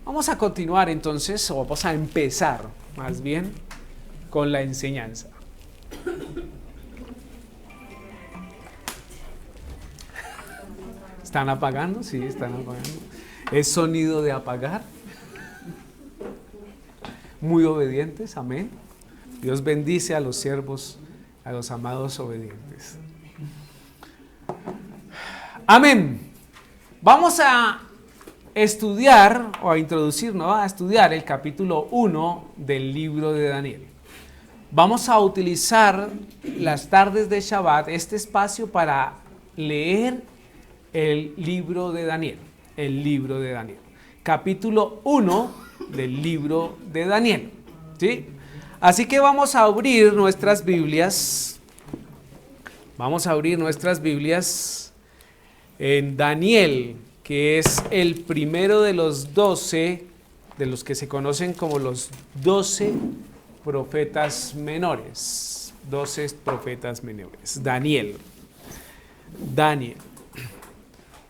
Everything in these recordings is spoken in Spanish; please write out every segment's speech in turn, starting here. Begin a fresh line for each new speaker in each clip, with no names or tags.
Vamos a continuar entonces, o vamos a empezar más bien con la enseñanza. ¿Están apagando? Sí, están apagando. ¿Es sonido de apagar? Muy obedientes, amén. Dios bendice a los siervos, a los amados obedientes. Amén. Vamos a estudiar o a introducirnos a estudiar el capítulo 1 del libro de Daniel. Vamos a utilizar las tardes de Shabbat, este espacio, para leer el libro de Daniel. El libro de Daniel. Capítulo 1 del libro de Daniel. ¿Sí? Así que vamos a abrir nuestras Biblias. Vamos a abrir nuestras Biblias en Daniel, que es el primero de los 12, de los que se conocen como los 12 profetas menores. 12 profetas menores. Daniel.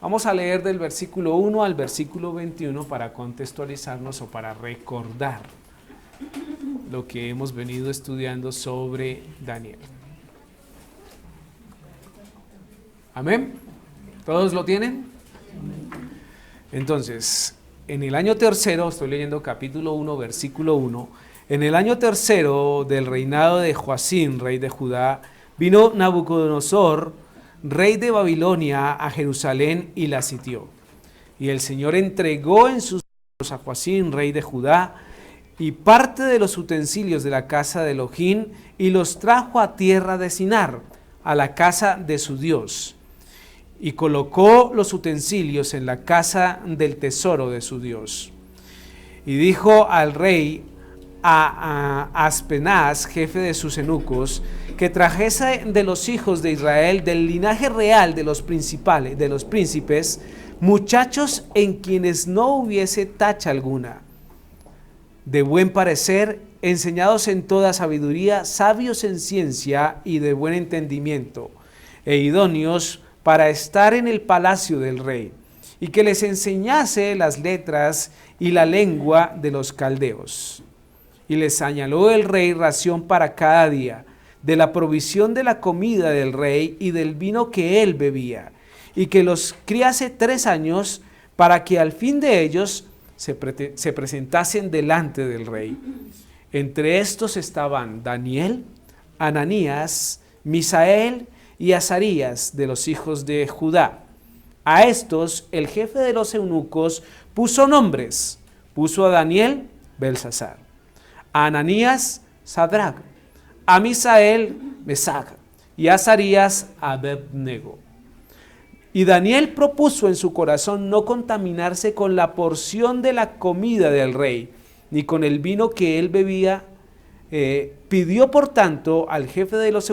Vamos a leer del versículo 1 al versículo 21 para contextualizarnos o para recordar lo que hemos venido estudiando sobre Daniel. ¿Amén? ¿Todos lo tienen? Entonces, en el año tercero, estoy leyendo capítulo 1, versículo 1, en el año tercero del reinado de Joacim, rey de Judá, vino Nabucodonosor, rey de Babilonia, a Jerusalén y la sitió. Y el Señor entregó en sus manos a Joacim, rey de Judá, y parte de los utensilios de la casa de Elohim, y los trajo a tierra de Sinar, a la casa de su Dios. Y colocó los utensilios en la casa del tesoro de su Dios. Y dijo al rey a Aspenaz, jefe de sus eunucos, que trajese de los hijos de Israel, del linaje real de los príncipes, muchachos en quienes no hubiese tacha alguna, de buen parecer, enseñados en toda sabiduría, sabios en ciencia y de buen entendimiento, e idóneos para estar en el palacio del rey, y que les enseñase las letras y la lengua de los caldeos. Y les señaló el rey ración para cada día, de la provisión de la comida del rey y del vino que él bebía, y que los criase 3 años, para que al fin de ellos se presentasen delante del rey. Entre estos estaban Daniel, Ananías, Misael y Azarías, de los hijos de Judá. A estos el jefe de los eunucos puso nombres. Puso a Daniel Belsasar, a Ananías Sadrac, a Misael Mesac y a Azarías Abednego. Y Daniel propuso en su corazón no contaminarse con la porción de la comida del rey, ni con el vino que él bebía. Pidió por tanto al jefe de los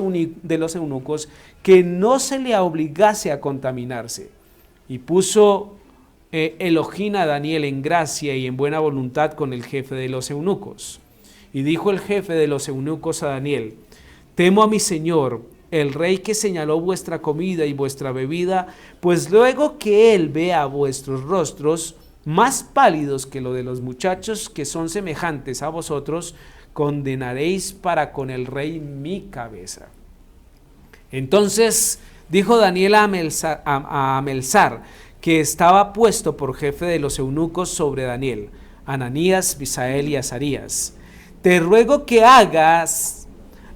eunucos que no se le obligase a contaminarse. Y puso Elohim a Daniel en gracia y en buena voluntad con el jefe de los eunucos. Y dijo el jefe de los eunucos a Daniel: temo a mi señor, el rey, que señaló vuestra comida y vuestra bebida, pues luego que él vea vuestros rostros más pálidos que lo de los muchachos que son semejantes a vosotros, condenaréis para con el rey mi cabeza. Entonces dijo Daniel a Amelsar, que estaba puesto por jefe de los eunucos sobre Daniel, Ananías, Misael y Azarías: te ruego que hagas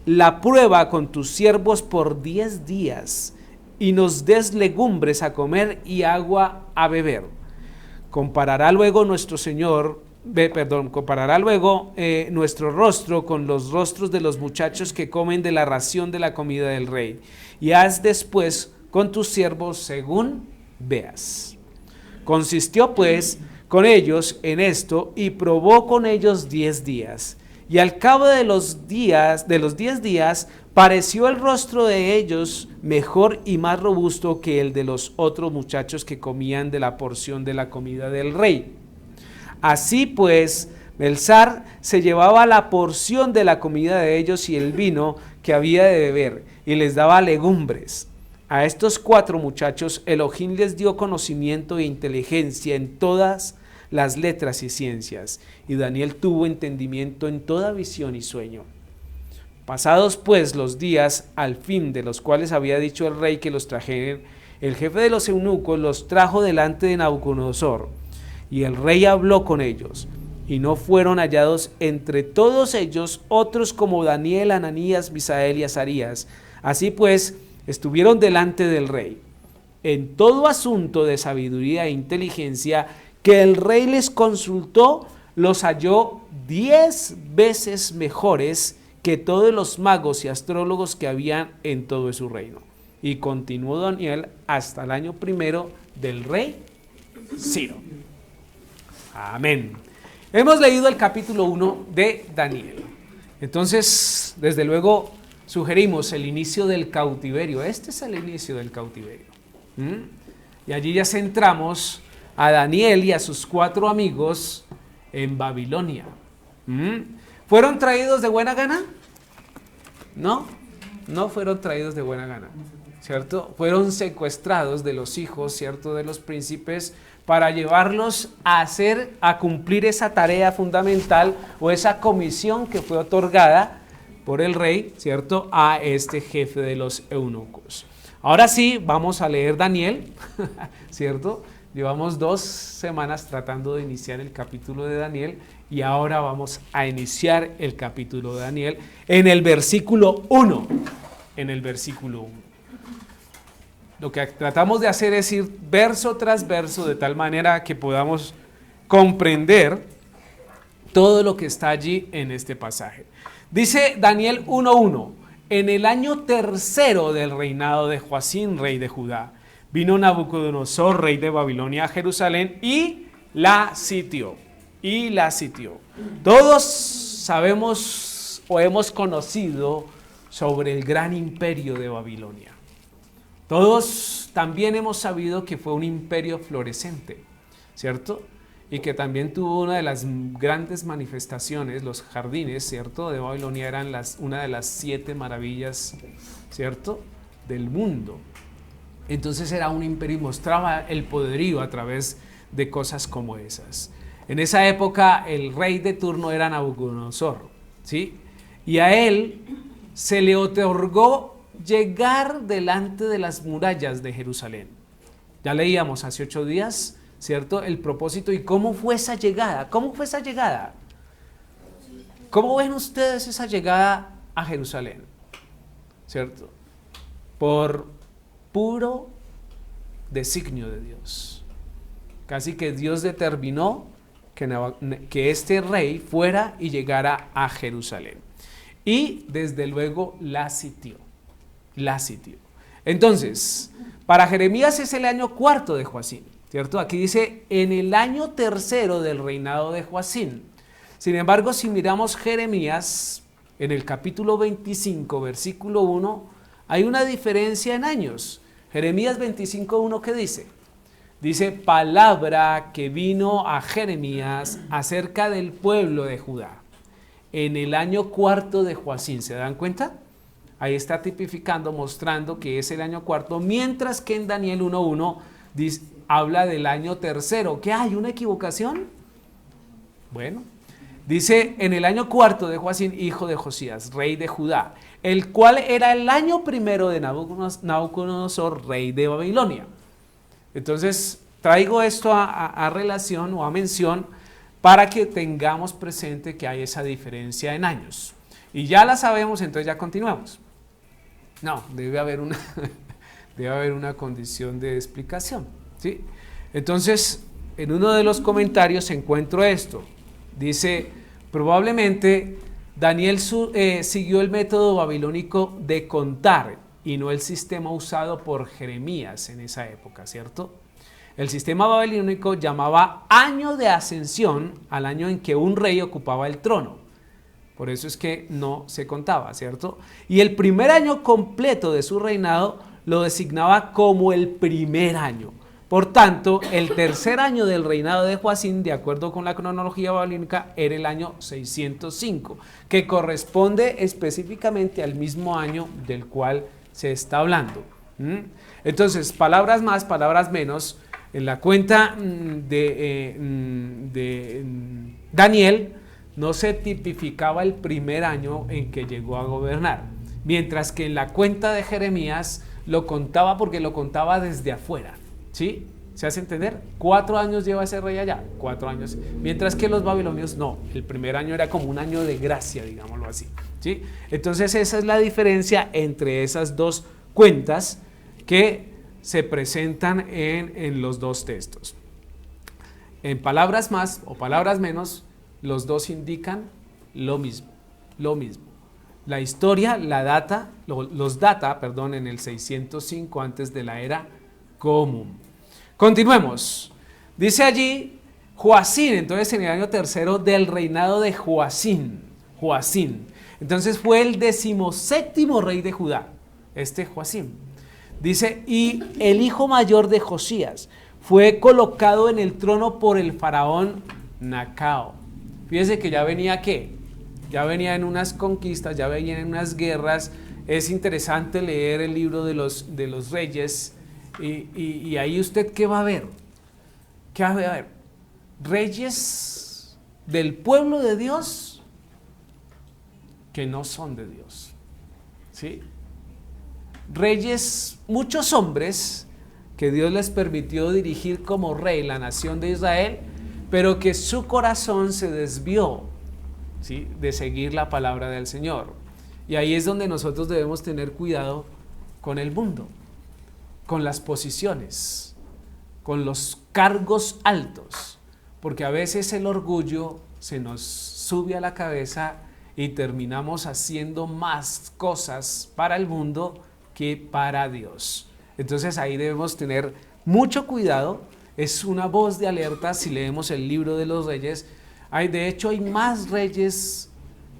la prueba con tus siervos por 10 días y nos des legumbres a comer y agua a beber. Comparará luego nuestro rostro con los rostros de los muchachos que comen de la ración de la comida del rey, y haz después con tus siervos según veas. Consistió pues con ellos en esto y probó con ellos 10 días. Y al cabo de los 10 días, pareció el rostro de ellos mejor y más robusto que el de los otros muchachos que comían de la porción de la comida del rey. Así pues, Belsar se llevaba la porción de la comida de ellos y el vino que había de beber, y les daba legumbres. A estos 4 muchachos Elohim les dio conocimiento e inteligencia en todas las letras y ciencias, y Daniel tuvo entendimiento en toda visión y sueño. Pasados pues los días al fin de los cuales había dicho el rey que los trajeren, el jefe de los eunucos los trajo delante de Nabucodonosor, y el rey habló con ellos, y no fueron hallados entre todos ellos otros como Daniel, Ananías, Misael y Azarías. Así pues, estuvieron delante del rey. En todo asunto de sabiduría e inteligencia que el rey les consultó, los halló 10 veces mejores que todos los magos y astrólogos que habían en todo su reino. Y continuó Daniel hasta el año primero del rey Ciro. Amén. Hemos leído el capítulo 1 de Daniel. Entonces, desde luego, sugerimos el inicio del cautiverio. Este es el inicio del cautiverio. Y allí ya centramos a Daniel y a sus 4 amigos en Babilonia. ¿Fueron traídos de buena gana? No, no fueron traídos de buena gana, ¿cierto? Fueron secuestrados de los hijos, ¿cierto?, de los príncipes, para llevarlos a cumplir esa tarea fundamental o esa comisión que fue otorgada por el rey, ¿cierto?, a este jefe de los eunucos. Ahora sí, vamos a leer Daniel, ¿cierto? Llevamos 2 semanas tratando de iniciar el capítulo de Daniel y ahora vamos a iniciar el capítulo de Daniel en el versículo 1. En el versículo 1. Lo que tratamos de hacer es ir verso tras verso de tal manera que podamos comprender todo lo que está allí en este pasaje. Dice Daniel 1:1, en el año tercero del reinado de Joacín, rey de Judá, vino Nabucodonosor, rey de Babilonia, a Jerusalén y la sitió. Todos sabemos o hemos conocido sobre el gran imperio de Babilonia. Todos también hemos sabido que fue un imperio florecente, ¿cierto? Y que también tuvo una de las grandes manifestaciones, los jardines, ¿cierto?, de Babilonia eran una de las 7 maravillas, ¿cierto?, del mundo. Entonces era un imperio y mostraba el poderío a través de cosas como esas. En esa época el rey de turno era Nabucodonosor, ¿sí? Y a él se le otorgó llegar delante de las murallas de Jerusalén. Ya leíamos hace 8 días, ¿cierto?, el propósito y cómo fue esa llegada. ¿Cómo fue esa llegada? ¿Cómo ven ustedes esa llegada a Jerusalén? ¿Cierto? Por puro designio de Dios. Casi que Dios determinó que este rey fuera y llegara a Jerusalén. Y desde luego la sitió. Entonces, para Jeremías es el año 4 de Joacín, ¿cierto? Aquí dice en el año tercero del reinado de Joacín. Sin embargo, si miramos Jeremías en el capítulo 25, versículo 1, hay una diferencia en años. Jeremías 25:1, ¿qué dice? Dice, palabra que vino a Jeremías acerca del pueblo de Judá en el año 4 de Joacín. ¿Se dan cuenta? Ahí está tipificando, mostrando que es el año 4, mientras que en Daniel 1:1 habla del año tercero. ¿Qué hay? ¿Una equivocación? Bueno, dice en el año 4 de Joacín, hijo de Josías, rey de Judá, el cual era el año primero de Nabucodonosor, rey de Babilonia. Entonces, traigo esto a relación o a mención para que tengamos presente que hay esa diferencia en años. Y ya la sabemos, entonces ya continuamos. No, debe haber una condición de explicación, ¿sí? Entonces, en uno de los comentarios encuentro esto. Dice, probablemente Daniel siguió el método babilónico de contar y no el sistema usado por Jeremías en esa época, ¿cierto? El sistema babilónico llamaba año de ascensión al año en que un rey ocupaba el trono. Por eso es que no se contaba, ¿cierto? Y el primer año completo de su reinado lo designaba como el primer año. Por tanto, el tercer año del reinado de Joacín, de acuerdo con la cronología babilónica, era el año 605, que corresponde específicamente al mismo año del cual se está hablando. Entonces, palabras más, palabras menos, En la cuenta de Daniel no se tipificaba el primer año en que llegó a gobernar, mientras que en la cuenta de Jeremías lo contaba porque lo contaba desde afuera, ¿sí? ¿Se hace entender? 4 años lleva ese rey allá, 4 años, mientras que los babilonios no, el primer año era como un año de gracia, digámoslo así, ¿sí? Entonces esa es la diferencia entre esas dos cuentas que se presentan en los dos textos. En palabras más o palabras menos, los dos indican lo mismo, lo mismo. La historia los data en el 605 antes de la era común. Continuemos. Dice allí Joacín, entonces en el año tercero del reinado de Joacín. Entonces fue el 17º rey de Judá, Joacín. Dice, y el hijo mayor de Josías fue colocado en el trono por el faraón Nacao. Fíjese que ya venía ¿qué? Ya venía en unas conquistas, ya venía en unas guerras. Es interesante leer el libro de los reyes y ahí usted ¿qué va a ver? ¿Qué va a ver? Reyes del pueblo de Dios que no son de Dios, ¿sí? Reyes, muchos hombres que Dios les permitió dirigir como rey la nación de Israel, pero que su corazón se desvió, ¿sí?, de seguir la palabra del Señor. Y ahí es donde nosotros debemos tener cuidado con el mundo, con las posiciones, con los cargos altos, porque a veces el orgullo se nos sube a la cabeza y terminamos haciendo más cosas para el mundo que para Dios. Entonces ahí debemos tener mucho cuidado. Es una voz de alerta si leemos el libro de los reyes. De hecho hay más reyes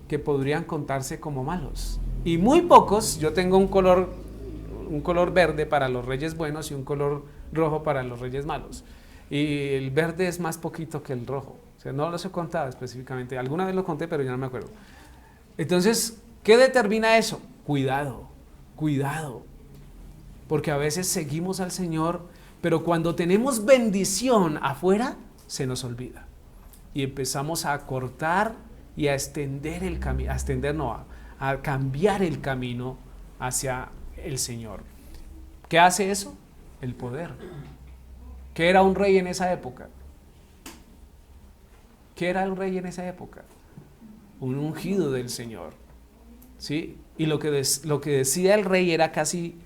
que podrían contarse como malos y muy pocos. Yo tengo un color verde para los reyes buenos y un color rojo para los reyes malos, y el verde es más poquito que el rojo. O sea, no los he contado específicamente, alguna vez lo conté pero ya no me acuerdo. Entonces, ¿qué determina eso? Cuidado, porque a veces seguimos al Señor, pero cuando tenemos bendición afuera se nos olvida y empezamos a cortar y a extender el camino, a cambiar el camino hacia el Señor. ¿Qué hace eso? El poder. ¿Qué era un rey en esa época? Un ungido del Señor, ¿sí? Y lo que decía el rey era casi,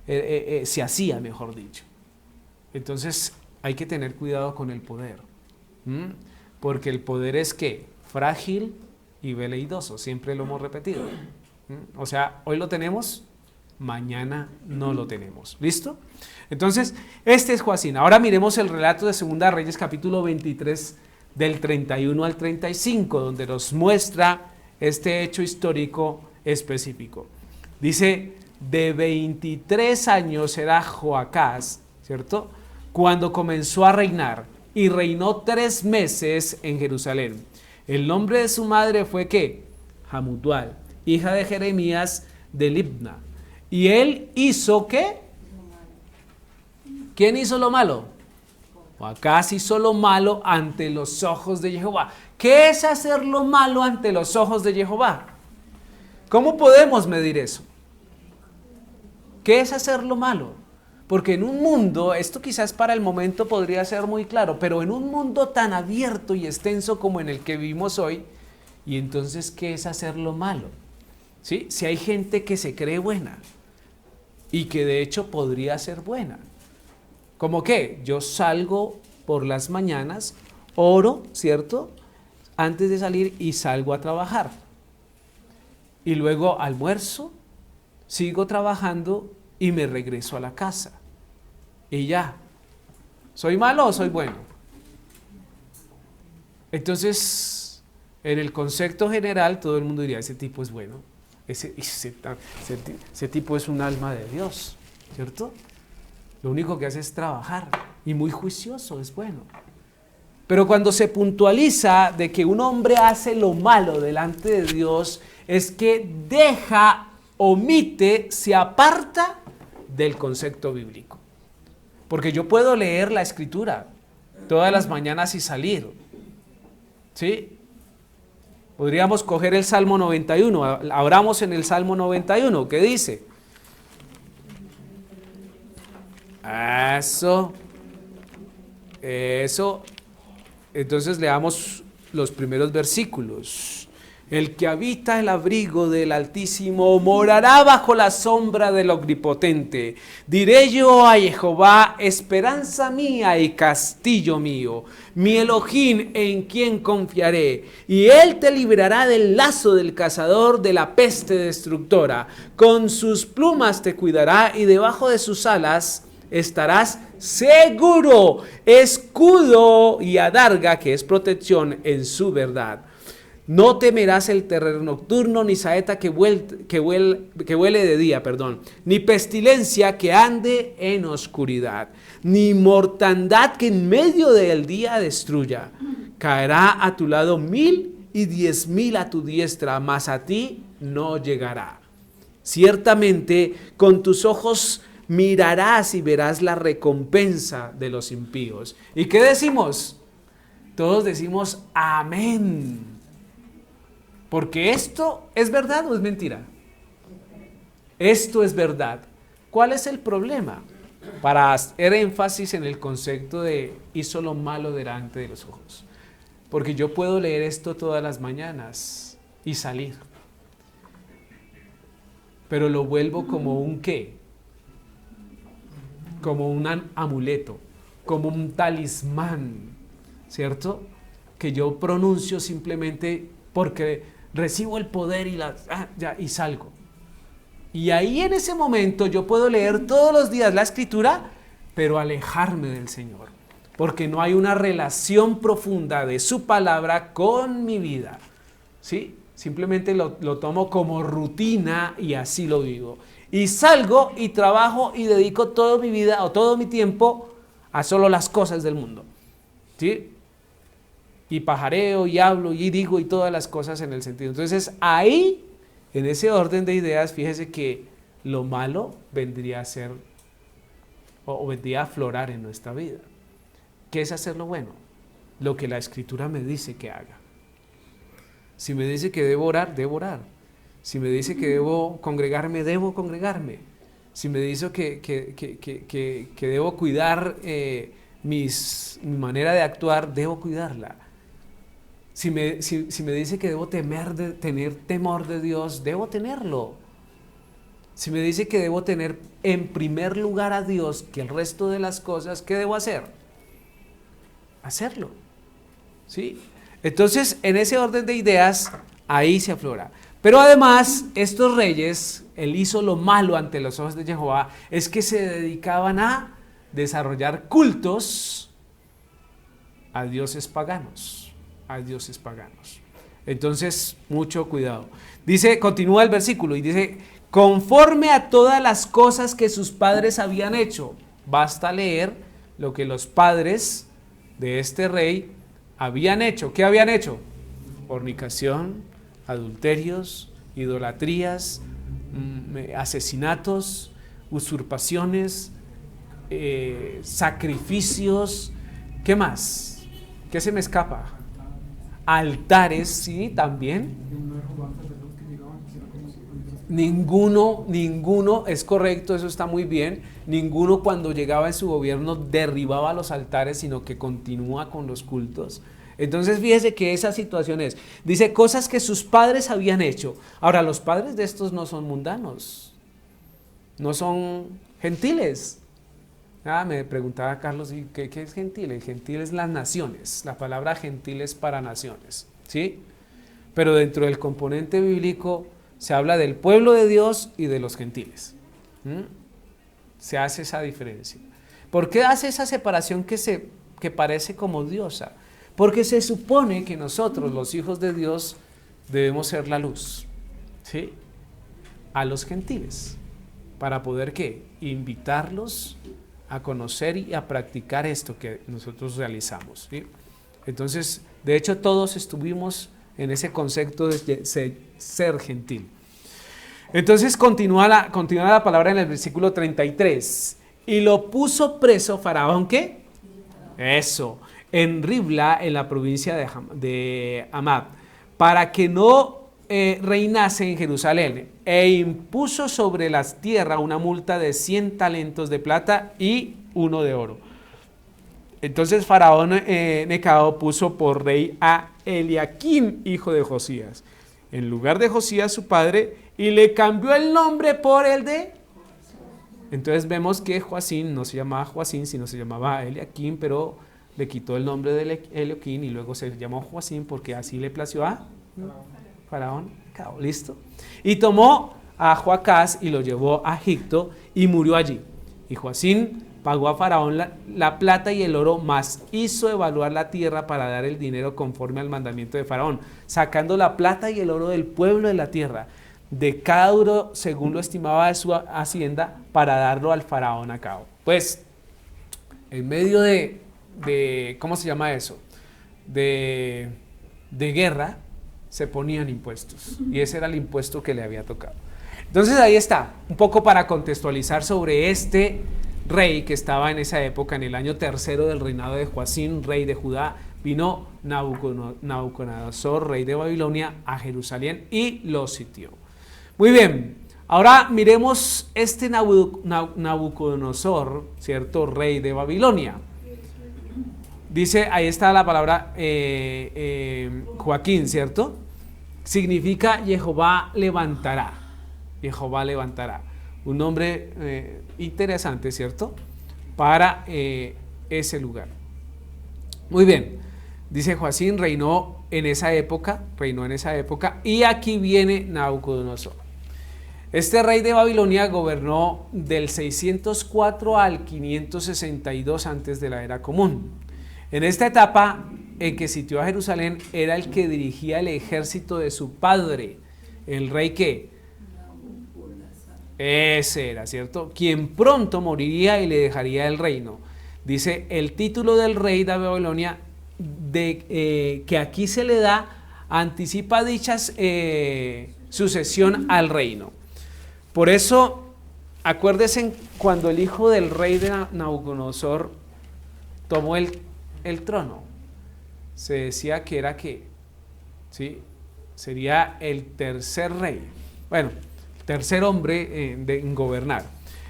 se hacía, mejor dicho. Entonces hay que tener cuidado con el poder, porque el poder es ¿qué? Frágil y veleidoso, siempre lo hemos repetido. O sea, hoy lo tenemos, mañana no lo tenemos. ¿Listo? Entonces, este es Joacín. Ahora miremos el relato de Segunda Reyes, capítulo 23, del 31 al 35, donde nos muestra este hecho histórico específico. Dice, de 23 años era Joacás, ¿cierto?, cuando comenzó a reinar, y reinó 3 meses en Jerusalén. El nombre de su madre fue ¿qué? Hamutal, hija de Jeremías de Libna. Y él hizo ¿qué? ¿Quién hizo lo malo? Joacás hizo lo malo ante los ojos de Jehová. ¿Qué es hacer lo malo ante los ojos de Jehová? ¿Cómo podemos medir eso? ¿Qué es hacer lo malo? Porque en un mundo, esto quizás para el momento podría ser muy claro, pero en un mundo tan abierto y extenso como en el que vivimos hoy, ¿y entonces qué es hacer lo malo? ¿Sí? Si hay gente que se cree buena y que de hecho podría ser buena. ¿Cómo qué? Yo salgo por las mañanas, oro, ¿cierto?, antes de salir y salgo a trabajar. Y luego almuerzo, sigo trabajando y me regreso a la casa. Y ya. ¿Soy malo o soy bueno? Entonces, en el concepto general, todo el mundo diría, ese tipo es bueno. Ese tipo es un alma de Dios, ¿cierto? Lo único que hace es trabajar y muy juicioso, es bueno. Pero cuando se puntualiza de que un hombre hace lo malo delante de Dios, es que omite, se aparta del concepto bíblico. Porque yo puedo leer la Escritura todas las mañanas y salir. ¿Sí? Podríamos coger el Salmo 91. Abramos en el Salmo 91. ¿Qué dice? Eso. Entonces leamos los primeros versículos. El que habita el abrigo del Altísimo morará bajo la sombra del Omnipotente. Diré yo a Jehová, esperanza mía y castillo mío, mi Elohim en quien confiaré. Y él te librará del lazo del cazador, de la peste destructora. Con sus plumas te cuidará y debajo de sus alas estarás seguro. Escudo y adarga, que es protección en su verdad. No temerás el terror nocturno, ni saeta que huele de día, ni pestilencia que ande en oscuridad, ni mortandad que en medio del día destruya. Caerá a tu lado 1000 y 10.000 a tu diestra, mas a ti no llegará. Ciertamente con tus ojos mirarás y verás la recompensa de los impíos. ¿Y qué decimos? Todos decimos amén. Porque esto es verdad o es mentira. Esto es verdad. ¿Cuál es el problema? Para hacer énfasis en el concepto de hizo lo malo delante de los ojos. Porque yo puedo leer esto todas las mañanas y salir. Pero lo vuelvo como un ¿qué? Como un amuleto, como un talismán, ¿cierto? Que yo pronuncio simplemente porque recibo el poder y salgo. Y ahí en ese momento yo puedo leer todos los días la Escritura, pero alejarme del Señor, porque no hay una relación profunda de su palabra con mi vida, ¿sí? Simplemente lo tomo como rutina y así lo vivo. Y salgo y trabajo y dedico toda mi vida o todo mi tiempo a solo las cosas del mundo, ¿sí? Y pajareo y hablo y digo y todas las cosas en el sentido. Entonces ahí, en ese orden de ideas, fíjese que lo malo vendría a ser o vendría a aflorar en nuestra vida. ¿Qué es hacer lo bueno? Lo que la Escritura me dice que haga. Si me dice que debo orar, debo orar. Si me dice que debo congregarme, debo congregarme. Si me dice que debo cuidar mi manera de actuar, debo cuidarla. Si me dice que debo tener temor de Dios, debo tenerlo. Si me dice que debo tener en primer lugar a Dios que el resto de las cosas, ¿qué debo hacer? Hacerlo. ¿Sí? Entonces, en ese orden de ideas, ahí se aflora. Pero además, estos reyes, él hizo lo malo ante los ojos de Jehová, es que se dedicaban a desarrollar cultos a dioses paganos. A dioses paganos. Entonces, mucho cuidado. Dice, continúa el versículo y dice, conforme a todas las cosas que sus padres habían hecho. Basta leer lo que los padres de este rey habían hecho. ¿Qué habían hecho? Fornicación, adulterios, idolatrías, asesinatos, usurpaciones, sacrificios. ¿Qué más? ¿Qué se me escapa? Altares, sí, también. Ninguno, es correcto, eso está muy bien. Ninguno cuando llegaba en su gobierno derribaba los altares, sino que continúa con los cultos. Entonces fíjese que esa situación es, dice cosas que sus padres habían hecho. Ahora, los padres de estos no son mundanos, no son gentiles. Me preguntaba Carlos, ¿qué es gentil? El gentil es las naciones, la palabra gentil es para naciones, ¿sí? Pero dentro del componente bíblico se habla del pueblo de Dios y de los gentiles. Se hace esa diferencia. ¿Por qué hace esa separación que parece como diosa? Porque se supone que nosotros, los hijos de Dios, debemos ser la luz, ¿sí? A los gentiles, para poder ¿qué? Invitarlos a conocer y a practicar esto que nosotros realizamos, ¿sí? Entonces, de hecho, todos estuvimos en ese concepto de ser gentil. Entonces, continúa la palabra en el versículo 33. y lo puso preso Faraón, ¿qué? Eso, en Ribla, en la provincia de Hamad, para que no reinase en Jerusalén, e impuso sobre las tierras una multa de 100 talentos de plata y 1 de oro. Entonces Faraón Necao puso por rey a Eliaquim, hijo de Josías, en lugar de Josías su padre, y le cambió el nombre por el de... Entonces vemos que Joacim no se llamaba Joacim, sino se llamaba Eliaquim, pero le quitó el nombre de Eliaquim y luego se llamó Joacim porque así le plació a Faraón. ¿Listo? Y tomó a Joacás y lo llevó a Egipto y murió allí. Y Joacim pagó a Faraón la plata y el oro, mas hizo evaluar la tierra para dar el dinero conforme al mandamiento de Faraón, sacando la plata y el oro del pueblo de la tierra, de cada euro según lo estimaba de su hacienda, para darlo al Faraón a cabo. Pues, en medio de ¿cómo se llama eso? De guerra, se ponían impuestos, y ese era el impuesto que le había tocado. Entonces ahí está, un poco para contextualizar sobre este rey que estaba en esa época, en el año tercero del reinado de Joacim, rey de Judá. Vino Nabucodonosor, rey de Babilonia, a Jerusalén y lo sitió. Muy bien, ahora miremos este Nabucodonosor, ¿cierto? Rey de Babilonia. Dice, ahí está la palabra Joaquín, ¿cierto? Significa Jehová levantará. Jehová levantará. Un nombre interesante, ¿cierto? Para ese lugar. Muy bien. Dice Joacim reinó en esa época, y aquí viene Nabucodonosor. Este rey de Babilonia gobernó del 604 al 562 antes de la era común. En esta etapa en que sitió a Jerusalén, era el que dirigía el ejército de su padre, el rey que ese era, ¿cierto? Quien pronto moriría y le dejaría el reino. Dice, el título del rey de Babilonia, que aquí se le da, anticipa dicha sucesión al reino. Por eso, acuérdense cuando el hijo del rey de Nabucodonosor tomó el trono, se decía que era que, ¿sí? Sería el tercer rey, bueno, tercer hombre en gobernar.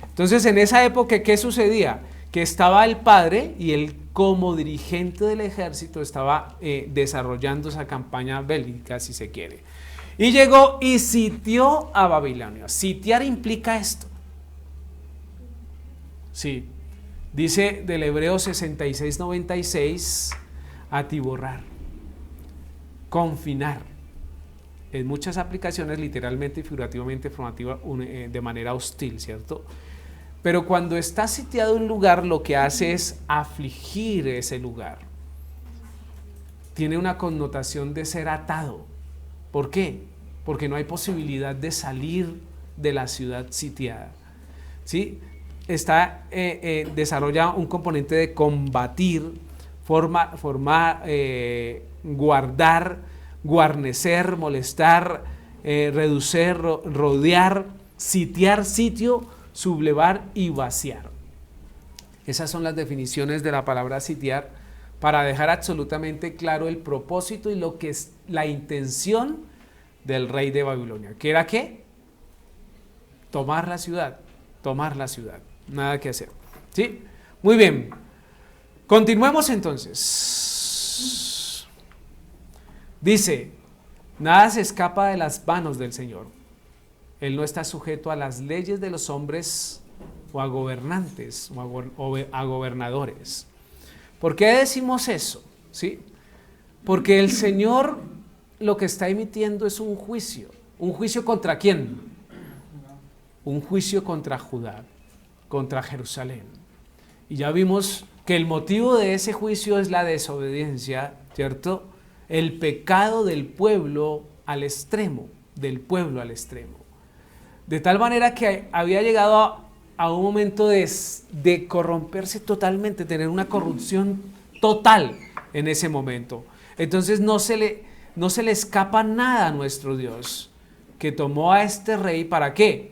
Entonces, en esa época, ¿qué sucedía? Que estaba el padre y él, como dirigente del ejército, estaba desarrollando esa campaña bélica, si se quiere. Y llegó y sitió a Babilonia. Sitiar implica esto. Sí. Dice del Hebreo 66:96, atiborrar, confinar. En muchas aplicaciones, literalmente y figurativamente, de manera hostil, ¿cierto? Pero cuando está sitiado un lugar, lo que hace es afligir ese lugar. Tiene una connotación de ser atado. ¿Por qué? Porque no hay posibilidad de salir de la ciudad sitiada. ¿Sí? Desarrolla un componente de combatir, guardar, guarnecer, molestar, reducir, rodear, sitiar, sitio, sublevar y vaciar. Esas son las definiciones de la palabra sitiar, para dejar absolutamente claro el propósito y lo que es la intención del rey de Babilonia. ¿Qué era qué? Tomar la ciudad. Nada que hacer. ¿Sí? Muy bien. Continuemos entonces. Dice, nada se escapa de las manos del Señor. Él no está sujeto a las leyes de los hombres o a gobernantes o a gobernadores. ¿Por qué decimos eso? ¿Sí? Porque el Señor lo que está emitiendo es un juicio. ¿Un juicio contra quién? Un juicio contra Judá, contra Jerusalén. Y ya vimos que el motivo de ese juicio es la desobediencia, ¿cierto? El pecado del pueblo al extremo, De tal manera que había llegado a un momento de corromperse totalmente, tener una corrupción total en ese momento. Entonces no se le escapa nada a nuestro Dios, que tomó a este rey, ¿para qué?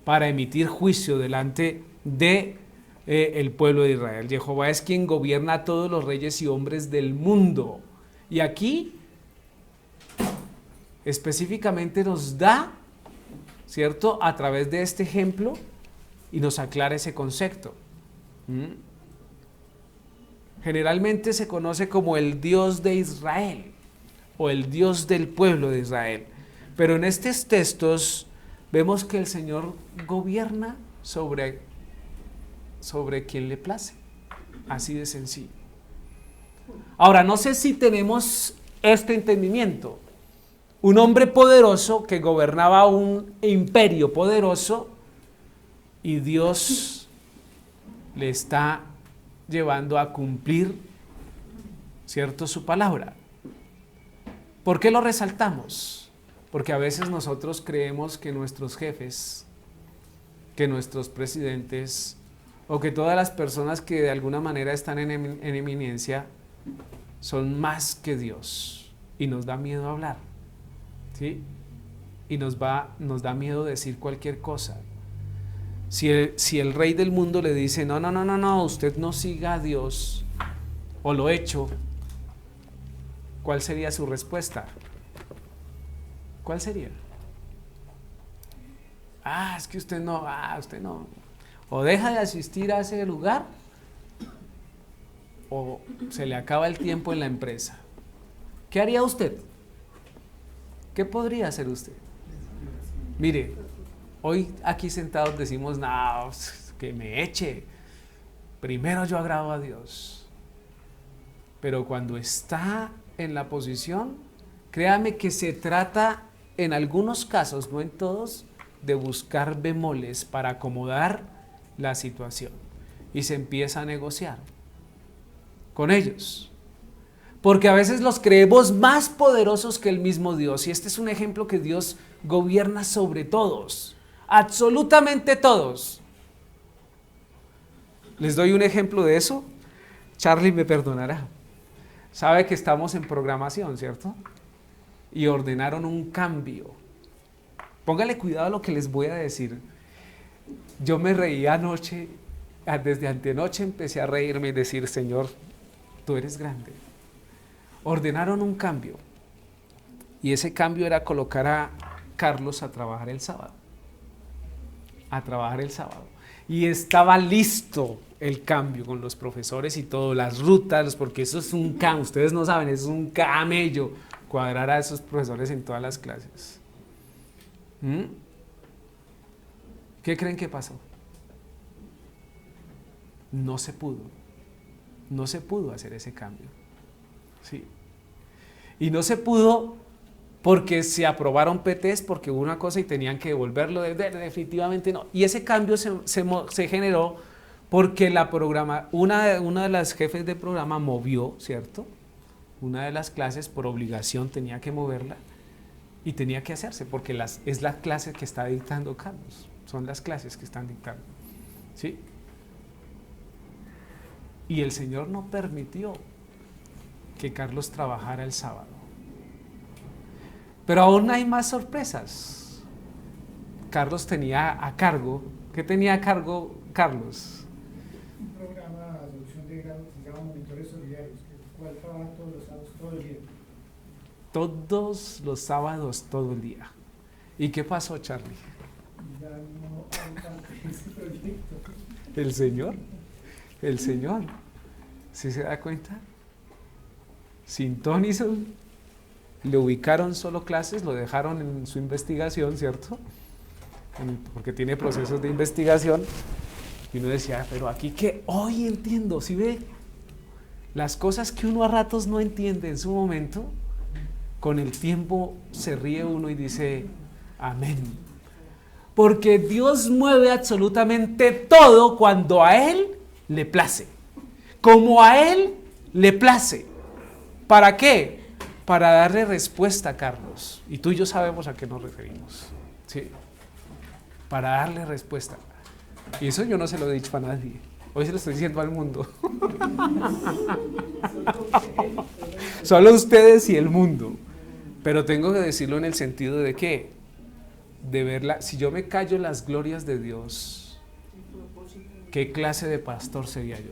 Para emitir juicio delante de el pueblo de Israel. Jehová es quien gobierna a todos los reyes y hombres del mundo. Y aquí específicamente nos da, ¿cierto?, a través de este ejemplo, y nos aclara ese concepto. Generalmente se conoce como el Dios de Israel o el Dios del pueblo de Israel, pero en estos textos vemos que el Señor gobierna sobre quien le place, así de sencillo. Ahora, no sé si tenemos este entendimiento. Un hombre poderoso que gobernaba un imperio poderoso, y Dios le está llevando a cumplir, ¿cierto?, su palabra. ¿Por qué lo resaltamos? Porque a veces nosotros creemos que nuestros jefes, que nuestros presidentes, o que todas las personas que de alguna manera están en eminencia son más que Dios, y nos da miedo hablar, ¿sí? Y nos da miedo decir cualquier cosa. Si el rey del mundo le dice, no, usted no siga a Dios, o lo hecho, ¿cuál sería su respuesta? ¿Cuál sería? Es que usted no. O deja de asistir a ese lugar, o se le acaba el tiempo en la empresa. ¿Qué haría usted? ¿Qué podría hacer usted? Mire, hoy aquí sentados decimos, no, que me eche. Primero yo agrado a Dios. Pero cuando está en la posición, créame que se trata, en algunos casos, no en todos, de buscar bemoles para acomodar la situación. Y se empieza a negociar con ellos. Porque a veces los creemos más poderosos que el mismo Dios. Y este es un ejemplo que Dios gobierna sobre todos. Absolutamente todos. Les doy un ejemplo de eso. Charlie me perdonará. Sabe que estamos en programación, ¿cierto? Y ordenaron un cambio. Póngale cuidado a lo que les voy a decir. Yo me reí anoche, desde antenoche empecé a reírme y decir, Señor, tú eres grande. Ordenaron un cambio. Y ese cambio era colocar a Carlos a trabajar el sábado. Y estaba listo el cambio con los profesores y todo, las rutas, porque eso es un cambio, ustedes no saben, es un camello cuadrar a esos profesores en todas las clases. ¿Qué creen que pasó? No se pudo hacer ese cambio. Sí. Y no se pudo porque se aprobaron PTs, porque hubo una cosa y tenían que devolverlo, definitivamente no. Y ese cambio se generó porque una de las jefes de programa movió, ¿cierto?, una de las clases por obligación, tenía que moverla y tenía que hacerse, porque es la clase que está dictando Carlos, son las clases que están dictando, ¿sí? Y el Señor no permitió que Carlos trabajara el sábado. Pero aún hay más sorpresas. Carlos tenía a cargo, ¿qué tenía a cargo Carlos?
Un programa de adopción de grado que se llama Monitores Solidarios, el cual trabaja todos los sábados, todo el día.
Todos los sábados, todo el día. ¿Y qué pasó, Charlie?
Ya no hay ese proyecto.
El Señor, ¿sí se da cuenta? Sin ton y son, le ubicaron solo clases, lo dejaron en su investigación, ¿cierto? Porque tiene procesos de investigación. Y uno decía, pero aquí que hoy entiendo, ¿sí ve? Las cosas que uno a ratos no entiende en su momento, con el tiempo se ríe uno y dice, amén. Porque Dios mueve absolutamente todo cuando a Él le place. Como a Él le place. ¿Para qué? Para darle respuesta a Carlos. Y tú y yo sabemos a qué nos referimos. ¿Sí? Para darle respuesta. Y eso yo no se lo he dicho a nadie. Hoy se lo estoy diciendo al mundo. Solo ustedes y el mundo. Pero tengo que decirlo en el sentido de que, de verla, si yo me callo las glorias de Dios, ¿qué clase de pastor sería yo?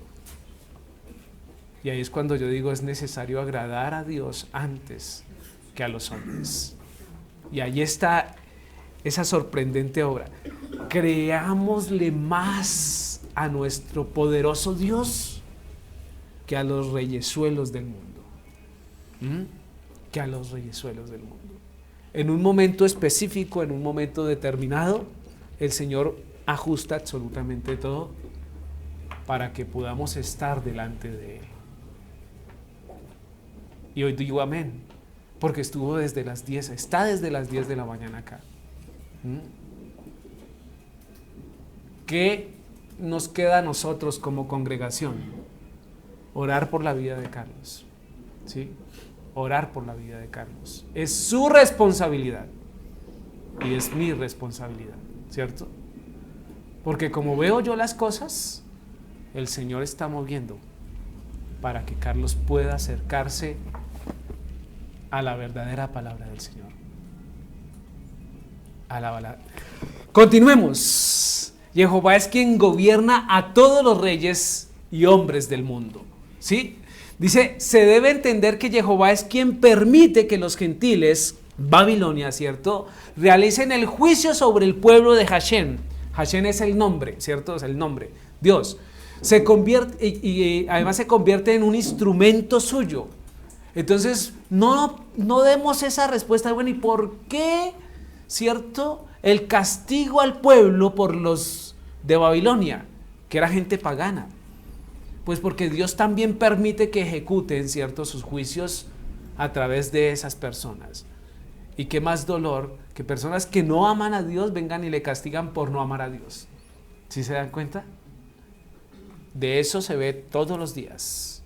Y ahí es cuando yo digo, es necesario agradar a Dios antes que a los hombres. Y ahí está esa sorprendente obra. Creámosle más a nuestro poderoso Dios que a los reyesuelos del mundo. Que a los reyesuelos del mundo. En un momento específico, en un momento determinado, el Señor ajusta absolutamente todo para que podamos estar delante de Él. Y hoy digo amén, porque estuvo desde las 10, está desde las 10 de la mañana acá. ¿Qué nos queda a nosotros como congregación? Orar por la vida de Carlos, ¿sí? Orar por la vida de Carlos. Es su responsabilidad y es mi responsabilidad, ¿cierto? Porque como veo yo las cosas, el Señor está moviendo para que Carlos pueda acercarse a la verdadera palabra del Señor. Continuemos. Jehová es quien gobierna a todos los reyes y hombres del mundo. ¿Sí? Dice, se debe entender que Jehová es quien permite que los gentiles, Babilonia, ¿cierto?, realicen el juicio sobre el pueblo de Hashem. Hashem es el nombre, ¿cierto? Es el nombre, Dios. Se convierte y además se convierte en un instrumento suyo. Entonces, no demos esa respuesta, bueno, ¿y por qué, cierto, el castigo al pueblo por los de Babilonia, que era gente pagana? Pues porque Dios también permite que ejecuten, cierto, sus juicios a través de esas personas. Y qué más dolor que personas que no aman a Dios vengan y le castigan por no amar a Dios. ¿Sí se dan cuenta? De eso se ve todos los días.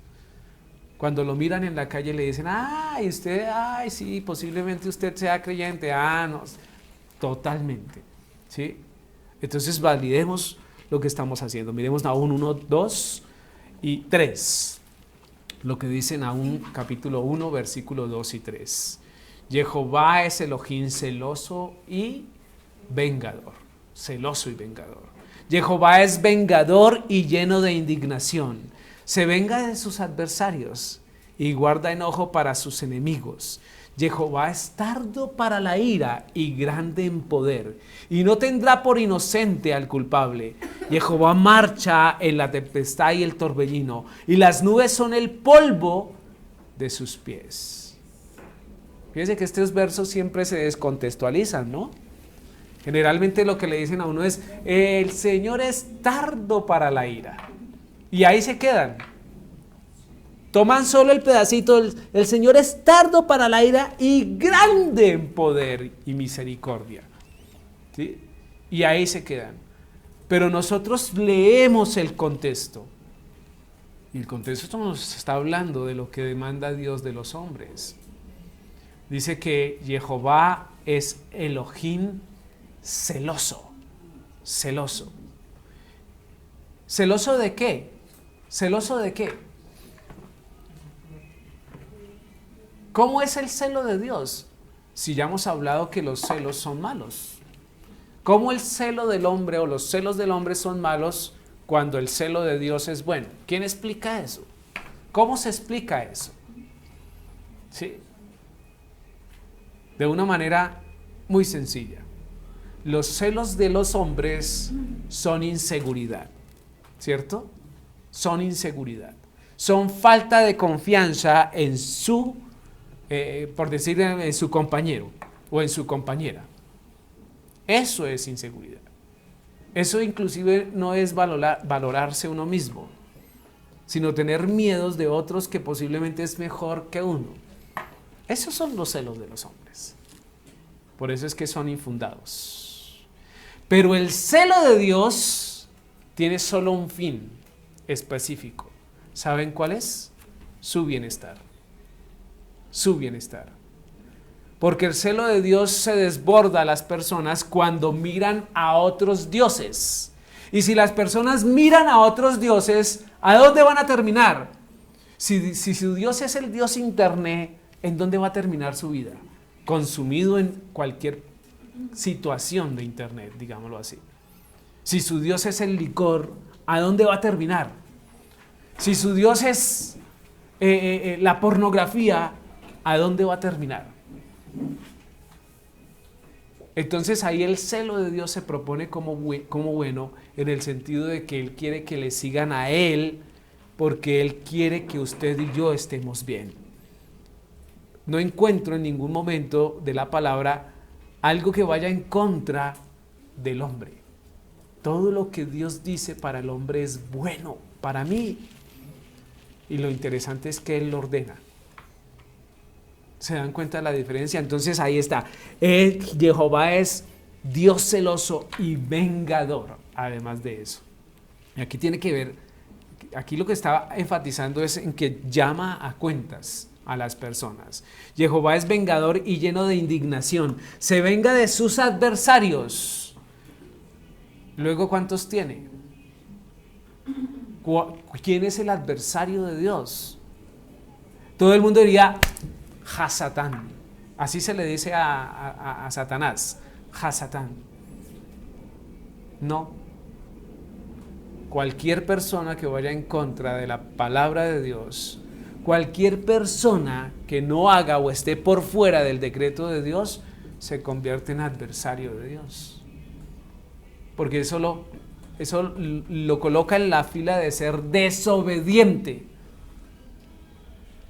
Cuando lo miran en la calle le dicen, ay, usted, ay, sí, posiblemente usted sea creyente. Ah, no, totalmente. ¿Sí? Entonces validemos lo que estamos haciendo. Miremos Nahum 1, 2 y 3. Lo que dice Nahum capítulo 1, versículo 2 y 3. Jehová es Elohim celoso y vengador. Celoso y vengador. Jehová es vengador y lleno de indignación. Se venga de sus adversarios y guarda enojo para sus enemigos. Jehová es tardo para la ira y grande en poder, y no tendrá por inocente al culpable. Jehová marcha en la tempestad y el torbellino, y las nubes son el polvo de sus pies. Fíjense que estos versos siempre se descontextualizan, ¿no? Generalmente lo que le dicen a uno es, el Señor es tardo para la ira. Y ahí se quedan. Toman solo el pedacito, el Señor es tardo para la ira y grande en poder y misericordia. ¿Sí? Y ahí se quedan. Pero nosotros leemos el contexto. Y el contexto nos está hablando de lo que demanda Dios de los hombres. Dice que Jehová es Elohim celoso. Celoso. ¿Celoso de qué? ¿Celoso de qué? ¿Cómo es el celo de Dios? Si ya hemos hablado que los celos son malos. ¿Cómo el celo del hombre o los celos del hombre son malos cuando el celo de Dios es bueno? ¿Quién explica eso? ¿Cómo se explica eso? ¿Sí? De una manera muy sencilla. Los celos de los hombres son inseguridad, ¿cierto? Son inseguridad. Son falta de confianza en su, por decir, en su compañero o en su compañera. Eso es inseguridad. Eso inclusive no es valorarse uno mismo, sino tener miedos de otros que posiblemente es mejor que uno. Esos son los celos de los hombres. Por eso es que son infundados. Pero el celo de Dios tiene solo un fin específico. ¿Saben cuál es? Su bienestar. Su bienestar. Porque el celo de Dios se desborda a las personas cuando miran a otros dioses. Y si las personas miran a otros dioses, ¿a dónde van a terminar? Si su Dios es el Dios internet, ¿en dónde va a terminar su vida? Consumido en cualquier situación de internet, digámoslo así. Si su Dios es el licor, ¿a dónde va a terminar? Si su Dios es la pornografía, ¿a dónde va a terminar? Entonces ahí el celo de Dios se propone como bueno, en el sentido de que Él quiere que le sigan a Él, porque Él quiere que usted y yo estemos bien. No encuentro en ningún momento de la palabra algo que vaya en contra del hombre. Todo lo que Dios dice para el hombre es bueno, para mí. Y lo interesante es que Él lo ordena. ¿Se dan cuenta de la diferencia? Entonces ahí está. Jehová es Dios celoso y vengador, además de eso. Y aquí tiene que ver, aquí lo que estaba enfatizando es en que llama a cuentas a las personas. Jehová es vengador y lleno de indignación. Se venga de sus adversarios. Luego, ¿cuántos tiene? ¿Quién es el adversario de Dios? Todo el mundo diría Hasatán. Así se le dice a Satanás. Hasatán. No. Cualquier persona que vaya en contra de la palabra de Dios, cualquier persona que no haga o esté por fuera del decreto de Dios, se convierte en adversario de Dios. Porque eso lo coloca en la fila de ser desobediente.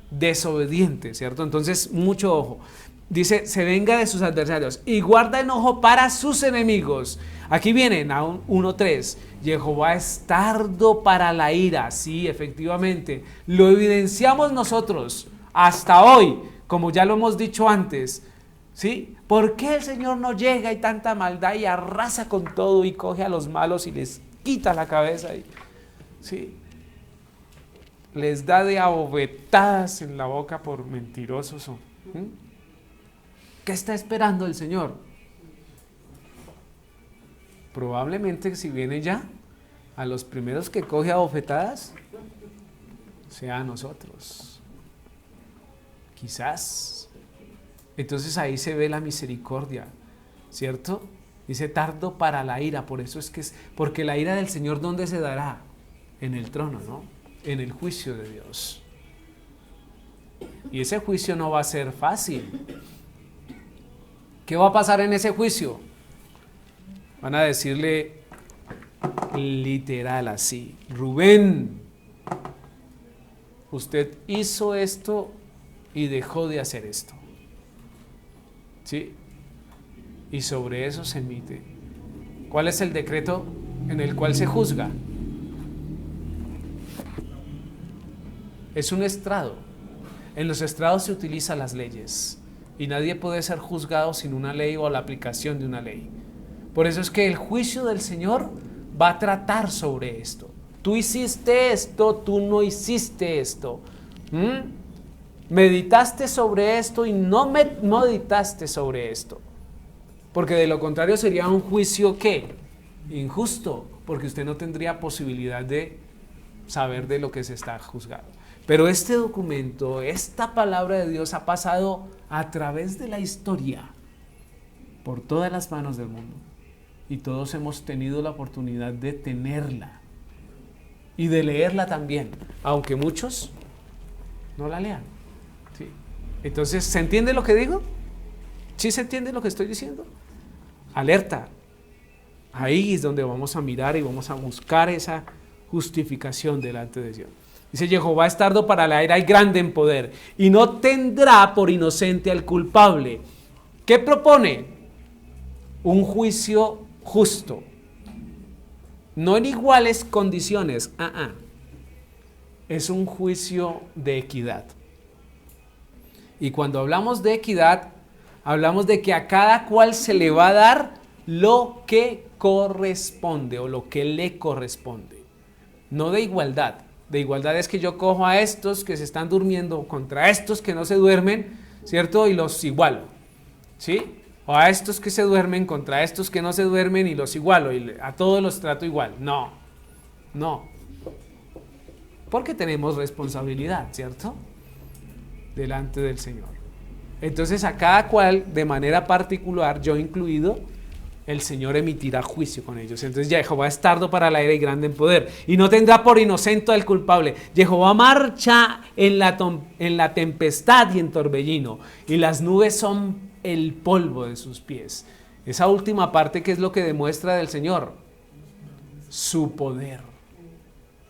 Desobediente, ¿cierto? Entonces, mucho ojo. Dice, se venga de sus adversarios y guarda enojo para sus enemigos. Aquí viene Nahum 1:3. Jehová es tardo para la ira. Sí, efectivamente. Lo evidenciamos nosotros hasta hoy, como ya lo hemos dicho antes. ¿Sí? ¿Por qué el Señor no llega y tanta maldad y arrasa con todo y coge a los malos y les quita la cabeza? ¿Sí? Les da de abofetadas en la boca por mentirosos. ¿Qué está esperando el Señor? Probablemente si viene ya, a los primeros que coge a bofetadas, sea a nosotros. Quizás. Entonces ahí se ve la misericordia, ¿cierto? Dice tardo para la ira, por eso porque la ira del Señor, ¿dónde se dará? En el trono, ¿no? En el juicio de Dios. Y ese juicio no va a ser fácil. ¿Qué va a pasar en ese juicio? Van a decirle literal así: Rubén, usted hizo esto y dejó de hacer esto. ¿Sí? Y sobre eso se emite. ¿Cuál es el decreto en el cual se juzga? Es un estrado. En los estrados se utilizan las leyes y nadie puede ser juzgado sin una ley o la aplicación de una ley. Por eso es que el juicio del Señor va a tratar sobre esto. Tú hiciste esto, tú no hiciste esto. Meditaste sobre esto y no meditaste sobre esto. Porque de lo contrario sería un juicio ¿qué? Injusto, porque usted no tendría posibilidad de saber de lo que se está juzgando. Pero este documento, esta palabra de Dios ha pasado a través de la historia por todas las manos del mundo. Y todos hemos tenido la oportunidad de tenerla y de leerla también, aunque muchos no la lean. ¿Sí? Entonces, ¿se entiende lo que digo? ¿Sí se entiende lo que estoy diciendo? Alerta. Ahí es donde vamos a mirar y vamos a buscar esa justificación delante de Dios. Dice, Jehová es tardo para la ira y grande en poder, y no tendrá por inocente al culpable. ¿Qué propone? Un juicio justo. No en iguales condiciones. Es un juicio de equidad. Y cuando hablamos de equidad, hablamos de que a cada cual se le va a dar lo que corresponde o lo que le corresponde. No de igualdad. De igualdad es que yo cojo a estos que se están durmiendo contra estos que no se duermen, ¿cierto? Y los igualo, ¿sí? O a estos que se duermen contra estos que no se duermen y los igualo, y a todos los trato igual. No. Porque tenemos responsabilidad, ¿cierto? Delante del Señor. Entonces a cada cual, de manera particular, yo incluido, el Señor emitirá juicio con ellos. Entonces Jehová es tardo para la ira y grande en poder, y no tendrá por inocente al culpable. Jehová marcha en la tempestad y en torbellino, y las nubes son el polvo de sus pies. Esa última parte, ¿qué es lo que demuestra del Señor? Su poder.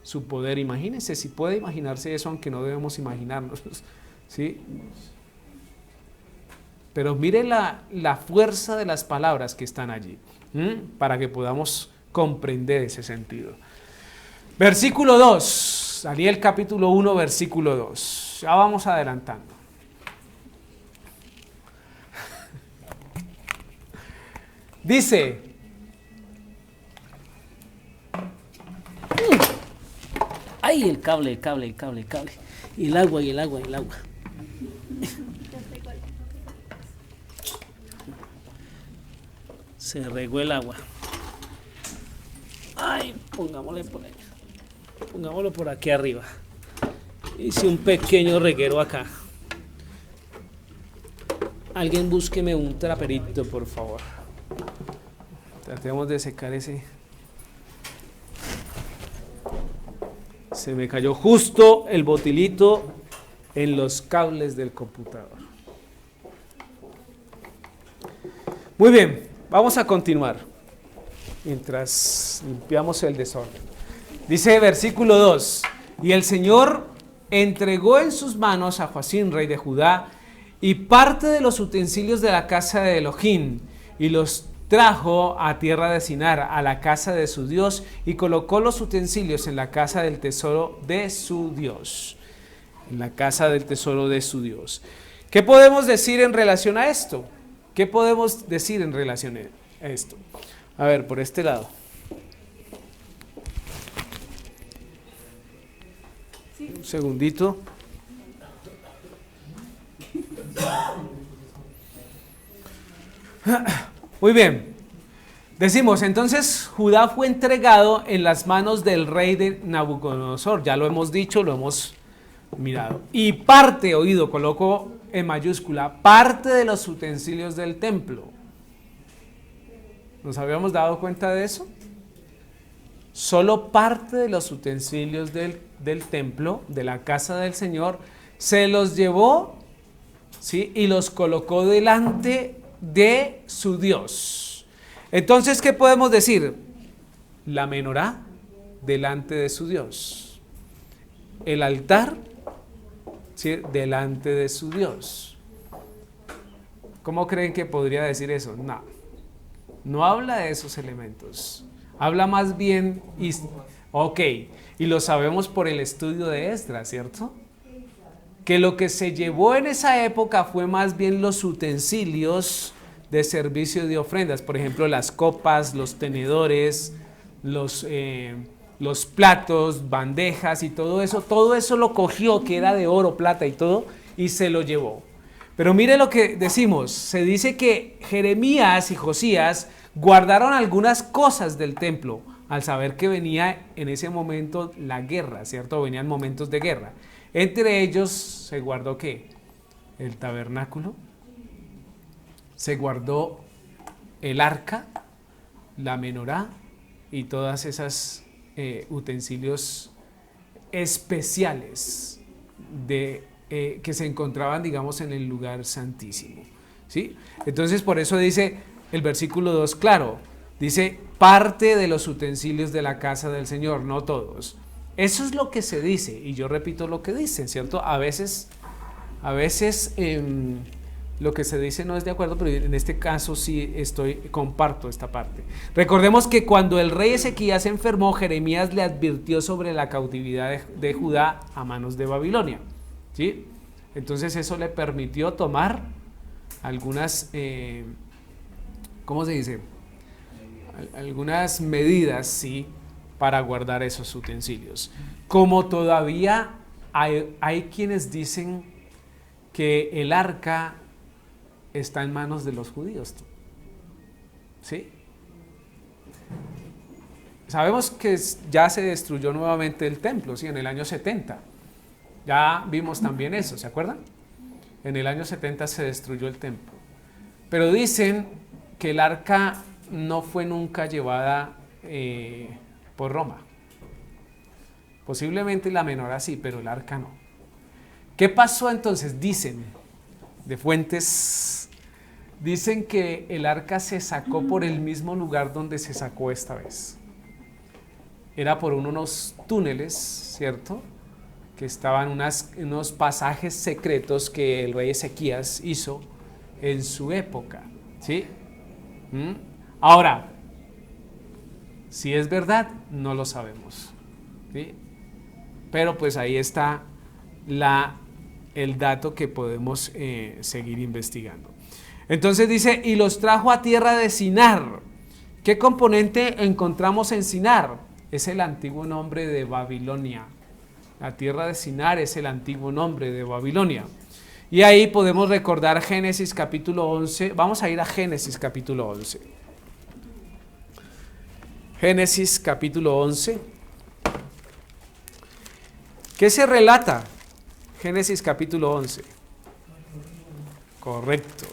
Su poder. Imagínense, si puede imaginarse eso, aunque no debemos imaginarnos, ¿sí? Pero mire la fuerza de las palabras que están allí, para que podamos comprender ese sentido. Versículo 2, Daniel capítulo 1, versículo 2. Ya vamos adelantando. Dice,
¡ay! El cable. Y el agua. Se regó el agua. ¡Ay! Pongámoslo por aquí arriba. Hice un pequeño reguero acá. Alguien búsqueme un traperito, por favor.
Tratemos de secar ese. Se me cayó justo el botilito en los cables del computador. Muy bien, vamos a continuar mientras limpiamos el desorden. Dice versículo 2, y el Señor entregó en sus manos a Joacim, rey de Judá, y parte de los utensilios de la casa de Elohim, y los trajo a tierra de Sinar, a la casa de su Dios, y colocó los utensilios en la casa del tesoro de su Dios. En la casa del tesoro de su Dios. ¿Qué podemos decir en relación a esto? ¿Qué podemos decir en relación a esto? A ver, por este lado. Un segundito. Muy bien. Decimos, entonces Judá fue entregado en las manos del rey de Nabucodonosor. Ya lo hemos dicho, lo hemos mirado. Y parte, oído, coloco en mayúscula, parte de los utensilios del templo. ¿Nos habíamos dado cuenta de eso? Solo parte de los utensilios del templo, de la casa del Señor, se los llevó, ¿sí? Y los colocó delante de su Dios. Entonces, ¿qué podemos decir? La menorá delante de su Dios. El altar, ¿sí? Delante de su Dios. ¿Cómo creen que podría decir eso? No habla de esos elementos. Habla más bien, y lo sabemos por el estudio de Esdras, ¿cierto? Que lo que se llevó en esa época fue más bien los utensilios de servicio de ofrendas, por ejemplo, las copas, los tenedores, los platos, bandejas y todo eso lo cogió, que era de oro, plata y todo, y se lo llevó. Pero mire lo que decimos, se dice que Jeremías y Josías guardaron algunas cosas del templo, al saber que venía en ese momento la guerra, ¿cierto? Venían momentos de guerra. Entre ellos se guardó ¿qué? El tabernáculo, se guardó el arca, la menorá y todas esas utensilios especiales que se encontraban, digamos, en el lugar santísimo, ¿sí? Entonces, por eso dice el versículo 2, claro, dice parte de los utensilios de la casa del Señor, no todos. Eso es lo que se dice, y yo repito lo que dicen, ¿cierto? A veces lo que se dice no es de acuerdo, pero en este caso sí comparto esta parte. Recordemos que cuando el rey Ezequías se enfermó, Jeremías le advirtió sobre la cautividad de Judá a manos de Babilonia, ¿sí? Entonces eso le permitió tomar algunas, ¿cómo se dice? Algunas medidas, ¿sí? Para guardar esos utensilios. Como todavía hay quienes dicen que el arca está en manos de los judíos, ¿sí? Sabemos que ya se destruyó nuevamente el templo, ¿sí? En el año 70. Ya vimos también eso, ¿se acuerdan? En el año 70 se destruyó el templo. Pero dicen que el arca no fue nunca llevada por Roma. Posiblemente la menorá sí, pero el arca no. ¿Qué pasó entonces? Dicen, de fuentes, dicen que el arca se sacó por el mismo lugar donde se sacó esta vez. Era por unos túneles, ¿cierto? Que estaban unos pasajes secretos que el rey Ezequías hizo en su época, ¿sí? Ahora, si es verdad, no lo sabemos, ¿sí? Pero pues ahí está el dato que podemos seguir investigando. Entonces dice, y los trajo a tierra de Sinar. ¿Qué componente encontramos en Sinar? Es el antiguo nombre de Babilonia. La tierra de Sinar es el antiguo nombre de Babilonia. Y ahí podemos recordar Génesis capítulo 11. Vamos a ir a Génesis capítulo 11. Génesis capítulo 11. ¿Qué se relata? Génesis capítulo 11. Correcto.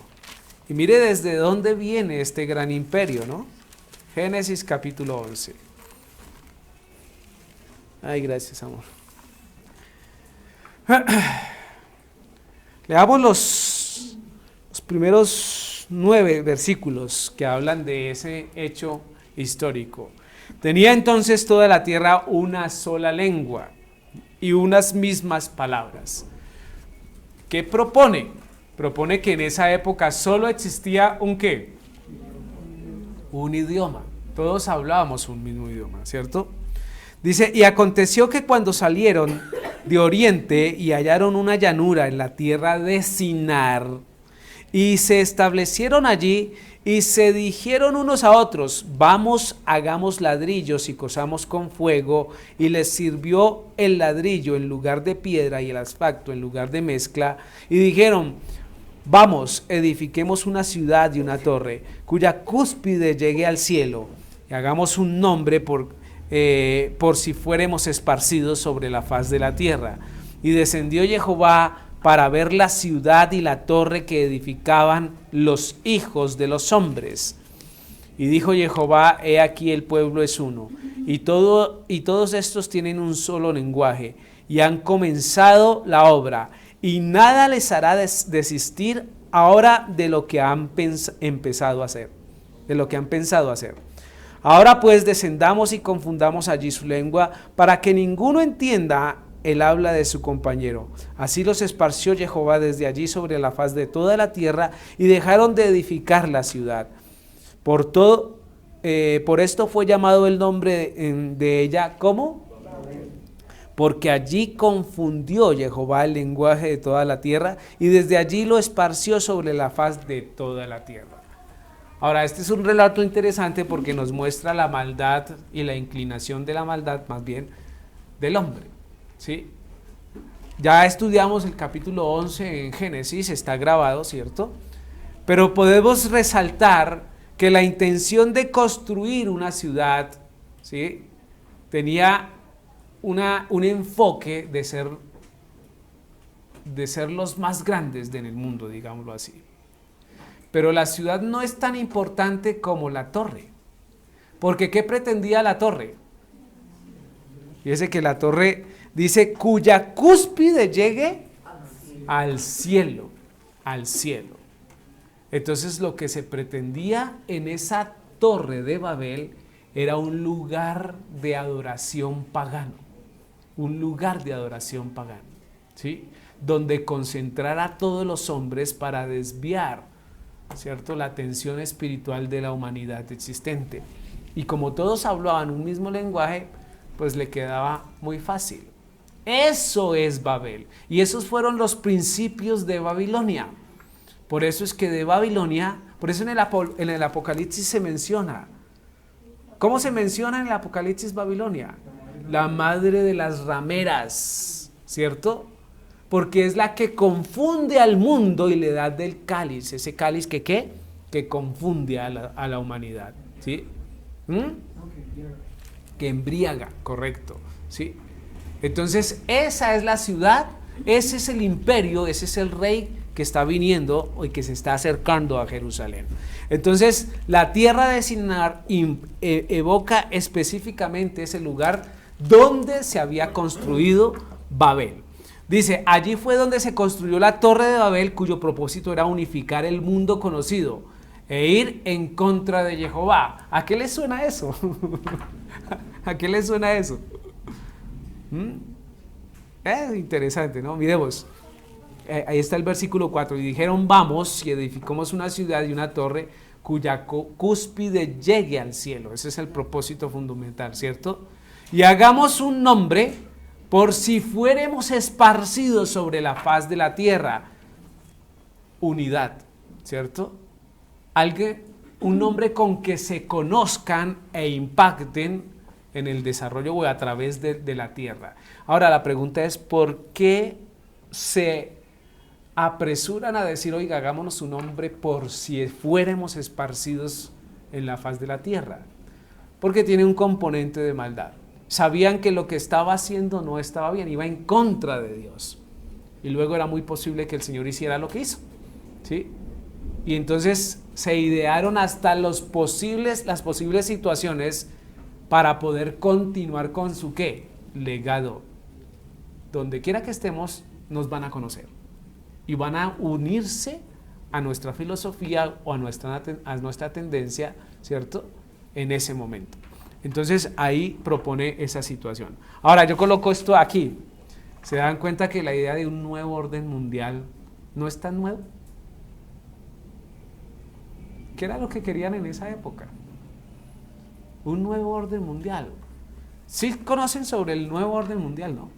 Y mire desde dónde viene este gran imperio, ¿no? Génesis capítulo 11. Ay, gracias, amor. Leamos los primeros 9 versículos que hablan de ese hecho histórico. Tenía entonces toda la tierra una sola lengua y unas mismas palabras. ¿Qué propone? Propone que en esa época solo existía un ¿qué? Un idioma. Todos hablábamos un mismo idioma, ¿cierto? Dice, y aconteció que cuando salieron de oriente y hallaron una llanura en la tierra de Sinar, y se establecieron allí, y se dijeron unos a otros, vamos, hagamos ladrillos y cosamos con fuego, y les sirvió el ladrillo en lugar de piedra y el asfalto en lugar de mezcla, y dijeron, vamos, edifiquemos una ciudad y una torre, cuya cúspide llegue al cielo, y hagamos un nombre por si fuéramos esparcidos sobre la faz de la tierra. Y descendió Jehová para ver la ciudad y la torre que edificaban los hijos de los hombres. Y dijo Jehová, he aquí el pueblo es uno, y todos estos tienen un solo lenguaje, y han comenzado la obra, y nada les hará desistir ahora de lo que han empezado a hacer, de lo que han pensado hacer. Ahora pues descendamos y confundamos allí su lengua, para que ninguno entienda el habla de su compañero. Así los esparció Jehová desde allí sobre la faz de toda la tierra, y dejaron de edificar la ciudad. Por esto fue llamado el nombre de ella, ¿cómo? Porque allí confundió Jehová el lenguaje de toda la tierra, y desde allí lo esparció sobre la faz de toda la tierra. Ahora, este es un relato interesante porque nos muestra la maldad y la inclinación de la maldad, más bien, del hombre, ¿sí? Ya estudiamos el capítulo 11 en Génesis, está grabado, ¿cierto? Pero podemos resaltar que la intención de construir una ciudad, ¿sí?, tenía un enfoque de ser los más grandes en el mundo, digámoslo así. Pero la ciudad no es tan importante como la torre. Porque ¿qué pretendía la torre? Fíjese que la torre dice, cuya cúspide llegue al cielo, al cielo. Entonces lo que se pretendía en esa torre de Babel era un lugar de adoración pagano. Un lugar de adoración pagano, ¿sí? Donde concentrar a todos los hombres para desviar, ¿cierto?, la atención espiritual de la humanidad existente. Y como todos hablaban un mismo lenguaje, pues le quedaba muy fácil. Eso es Babel. Y esos fueron los principios de Babilonia. Por eso es que de Babilonia, por eso en el Apocalipsis se menciona. ¿Cómo se menciona en el Apocalipsis Babilonia? La madre de las rameras, ¿cierto? Porque es la que confunde al mundo y le da del cáliz, ese cáliz que ¿qué? Que confunde a la humanidad, ¿sí? Que embriaga, correcto, ¿sí? Entonces esa es la ciudad, ese es el imperio, ese es el rey que está viniendo y que se está acercando a Jerusalén. Entonces, la tierra de Sinar evoca específicamente ese lugar donde se había construido Babel. Dice, allí fue donde se construyó la torre de Babel, cuyo propósito era unificar el mundo conocido e ir en contra de Jehová. ¿A qué le suena eso? ¿A qué le suena eso? Es interesante, ¿no? Miremos. Ahí está el versículo 4. Y dijeron, vamos y edificamos una ciudad y una torre cuya cúspide llegue al cielo. Ese es el propósito fundamental, ¿cierto? Y hagamos un nombre por si fuéramos esparcidos sobre la faz de la tierra. Unidad, ¿cierto? Un nombre con que se conozcan e impacten en el desarrollo o a través de la tierra. Ahora la pregunta es, ¿por qué se apresuran a decir, oiga, hagámonos un nombre por si fuéramos esparcidos en la faz de la tierra? Porque tiene un componente de maldad. Sabían que lo que estaba haciendo no estaba bien, iba en contra de Dios. Y luego era muy posible que el Señor hiciera lo que hizo, ¿sí? Y entonces se idearon hasta las posibles situaciones para poder continuar con su ¿qué? Legado. Donde quiera que estemos, nos van a conocer. Y van a unirse a nuestra filosofía o a nuestra tendencia, ¿cierto? En ese momento. Entonces ahí propone esa situación. Ahora yo coloco esto aquí. ¿Se dan cuenta que la idea de un nuevo orden mundial no es tan nuevo? ¿Qué era lo que querían en esa época? Un nuevo orden mundial. Sí conocen sobre el nuevo orden mundial, ¿no?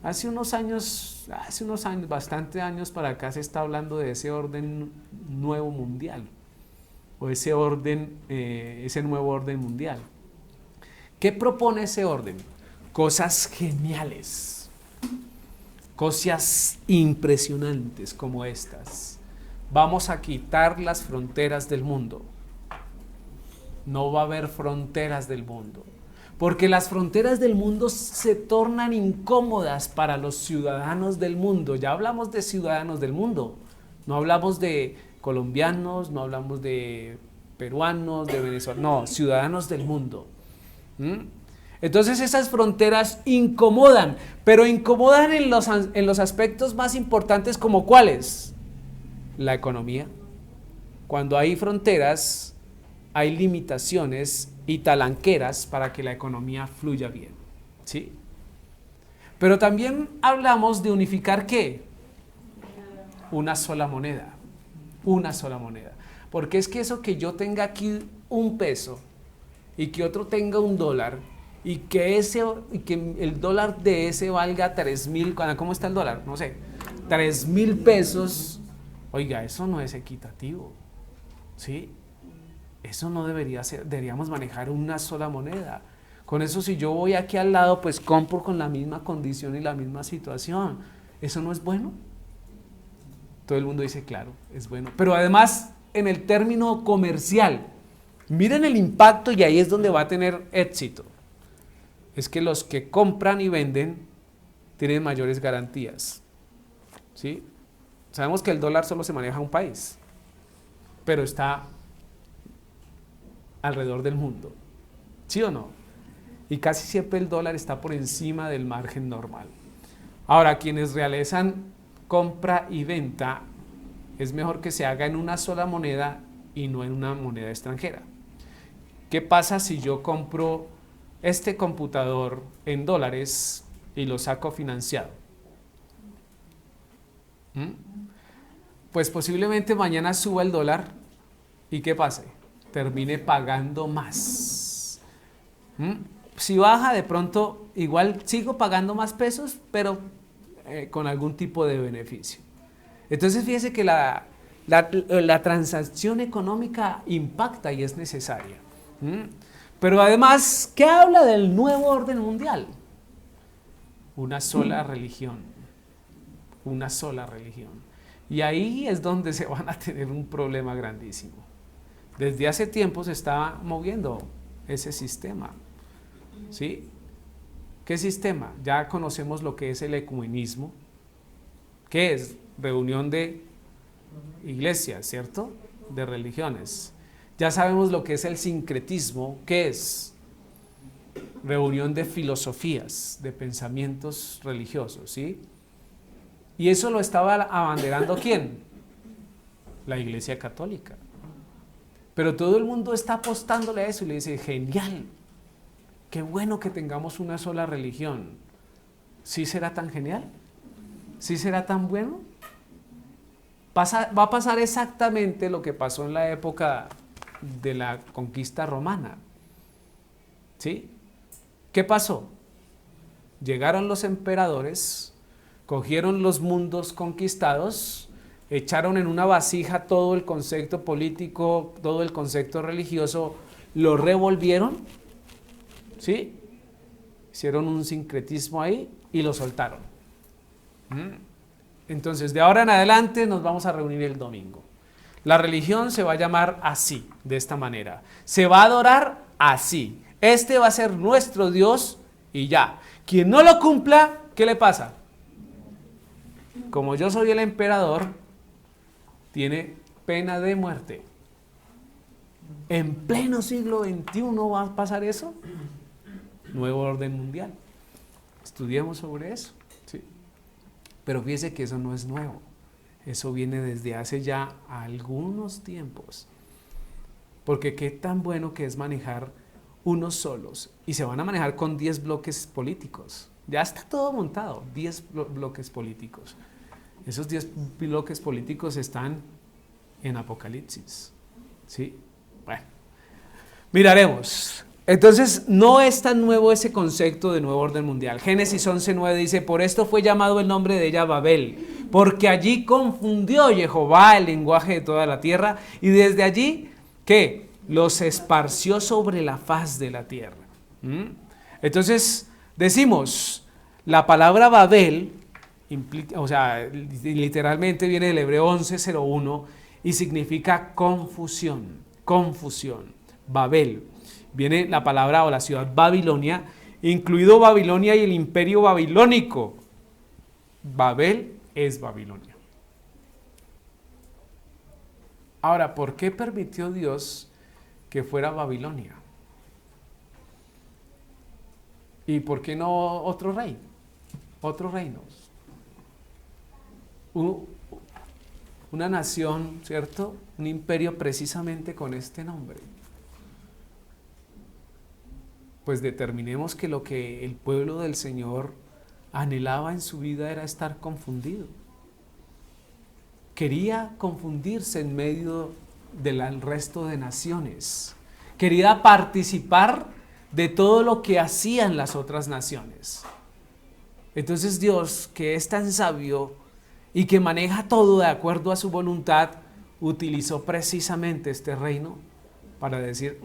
Hace unos años, bastantes años para acá se está hablando de ese orden nuevo mundial. O ese nuevo orden mundial. ¿Qué propone ese orden? Cosas geniales. Cosas impresionantes como estas. Vamos a quitar las fronteras del mundo. No va a haber fronteras del mundo. Porque las fronteras del mundo se tornan incómodas para los ciudadanos del mundo. Ya hablamos de ciudadanos del mundo. No hablamos de colombianos, no hablamos de peruanos, de venezolanos. No, ciudadanos del mundo. Entonces esas fronteras incomodan, pero incomodan en los aspectos más importantes como ¿cuáles? La economía. Cuando hay fronteras, hay limitaciones y talanqueras para que la economía fluya bien, ¿sí? Pero también hablamos de unificar ¿qué? Una sola moneda. Una sola moneda. Porque es que eso que yo tenga aquí un peso y que otro tenga un dólar y que el dólar de ese valga 3,000, ¿cómo está el dólar? No sé, 3,000 pesos. Oiga, eso no es equitativo, ¿sí? Eso no debería ser, deberíamos manejar una sola moneda. Con eso, si yo voy aquí al lado, pues compro con la misma condición y la misma situación. ¿Eso no es bueno? Todo el mundo dice, claro, es bueno. Pero además, en el término comercial, miren el impacto y ahí es donde va a tener éxito. Es que los que compran y venden tienen mayores garantías, ¿sí? Sabemos que el dólar solo se maneja en un país, pero está alrededor del mundo, ¿sí o no? Y casi siempre el dólar está por encima del margen normal. Ahora, quienes realizan compra y venta, es mejor que se haga en una sola moneda y no en una moneda extranjera. ¿Qué pasa si yo compro este computador en dólares y lo saco financiado? Pues posiblemente mañana suba el dólar y ¿qué pase? Termine pagando más. Si baja, de pronto igual sigo pagando más pesos, pero con algún tipo de beneficio. Entonces fíjese que la transacción económica impacta y es necesaria. Pero además, ¿qué habla del nuevo orden mundial? Una sola religión. Una sola religión. Y ahí es donde se van a tener un problema grandísimo. Desde hace tiempo se está moviendo ese sistema, ¿sí? ¿Qué sistema? Ya conocemos lo que es el ecumenismo. ¿Qué es? Reunión de iglesias, ¿cierto? De religiones. Ya sabemos lo que es el sincretismo, ¿qué es? Reunión de filosofías, de pensamientos religiosos, ¿sí? Y eso lo estaba abanderando ¿quién? La Iglesia Católica. Pero todo el mundo está apostándole a eso y le dice, genial, qué bueno que tengamos una sola religión. ¿Sí será tan genial? ¿Sí será tan bueno? Va a pasar exactamente lo que pasó en la época de la conquista romana. ¿Sí? ¿Qué pasó? Llegaron los emperadores, cogieron los mundos conquistados, echaron en una vasija todo el concepto político, todo el concepto religioso, lo revolvieron, ¿sí? Hicieron un sincretismo ahí y lo soltaron. Entonces, de ahora en adelante nos vamos a reunir el domingo. La religión se va a llamar así, de esta manera. Se va a adorar así. Este va a ser nuestro Dios y ya. Quien no lo cumpla, ¿qué le pasa? Como yo soy el emperador, tiene pena de muerte. ¿En pleno siglo XXI va a pasar eso? Nuevo orden mundial. Estudiemos sobre eso. ¿Sí? Pero fíjese que eso no es nuevo. Eso viene desde hace ya algunos tiempos. Porque qué tan bueno que es manejar unos solos. Y se van a manejar con 10 bloques políticos. Ya está todo montado, 10 bloques políticos. Esos 10 bloques políticos están en Apocalipsis. ¿Sí? Bueno, miraremos. Entonces, no es tan nuevo ese concepto de nuevo orden mundial. Génesis 11:9 dice, por esto fue llamado el nombre de ella Babel, porque allí confundió Jehová el lenguaje de toda la tierra, y desde allí, ¿qué? Los esparció sobre la faz de la tierra. Entonces, decimos, la palabra Babel, o sea, literalmente viene del hebreo 11:01 y significa confusión, confusión. Babel. Viene la palabra o la ciudad Babilonia, incluido Babilonia y el imperio babilónico. Babel es Babilonia. Ahora, ¿por qué permitió Dios que fuera Babilonia? ¿Y por qué no otro rey? Otros reinos. Una nación, ¿cierto? Un imperio precisamente con este nombre. Pues determinemos que lo que el pueblo del Señor anhelaba en su vida era estar confundido. Quería confundirse en medio del resto de naciones. Quería participar de todo lo que hacían las otras naciones. Entonces Dios, que es tan sabio y que maneja todo de acuerdo a su voluntad, utilizó precisamente este reino para decir,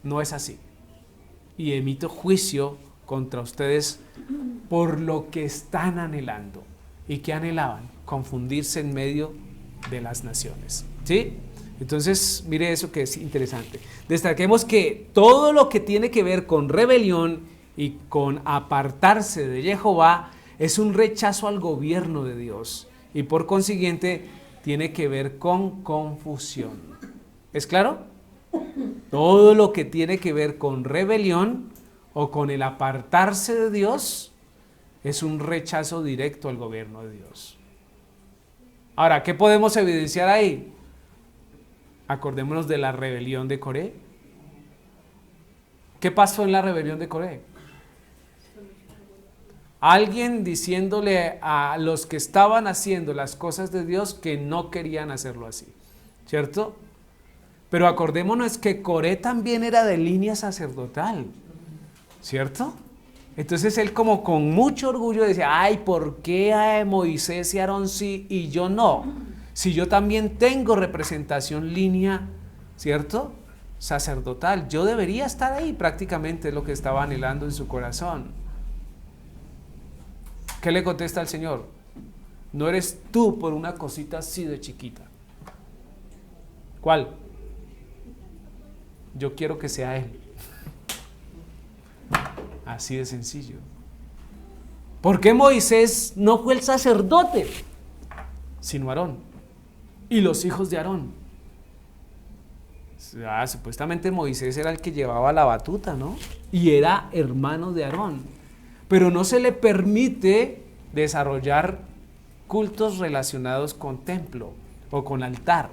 no es así. Y emito juicio contra ustedes por lo que están anhelando. ¿Y qué anhelaban? Confundirse en medio de las naciones. ¿Sí? Entonces, mire eso que es interesante. Destaquemos que todo lo que tiene que ver con rebelión y con apartarse de Jehová es un rechazo al gobierno de Dios. Y por consiguiente, tiene que ver con confusión. ¿Es claro? Todo lo que tiene que ver con rebelión o con el apartarse de Dios es un rechazo directo al gobierno de Dios. Ahora, ¿qué podemos evidenciar ahí? Acordémonos de la rebelión de Coré. ¿Qué pasó en la rebelión de Coré? Alguien diciéndole a los que estaban haciendo las cosas de Dios que no querían hacerlo así, ¿cierto? Pero acordémonos que Coré también era de línea sacerdotal, ¿cierto? Entonces él como con mucho orgullo decía, ay, ¿por qué a Moisés y Aarón sí y yo no? Si yo también tengo representación línea, ¿cierto? Sacerdotal, yo debería estar ahí, prácticamente es lo que estaba anhelando en su corazón. ¿Qué le contesta al Señor? No eres tú por una cosita así de chiquita. ¿Cuál? Yo quiero que sea Él. Así de sencillo. ¿Por qué Moisés no fue el sacerdote? sino Aarón y los hijos de Aarón. Supuestamente Moisés era el que llevaba la batuta, ¿no? Y era hermano de Aarón. Pero no se le permite desarrollar cultos relacionados con templo o con altar.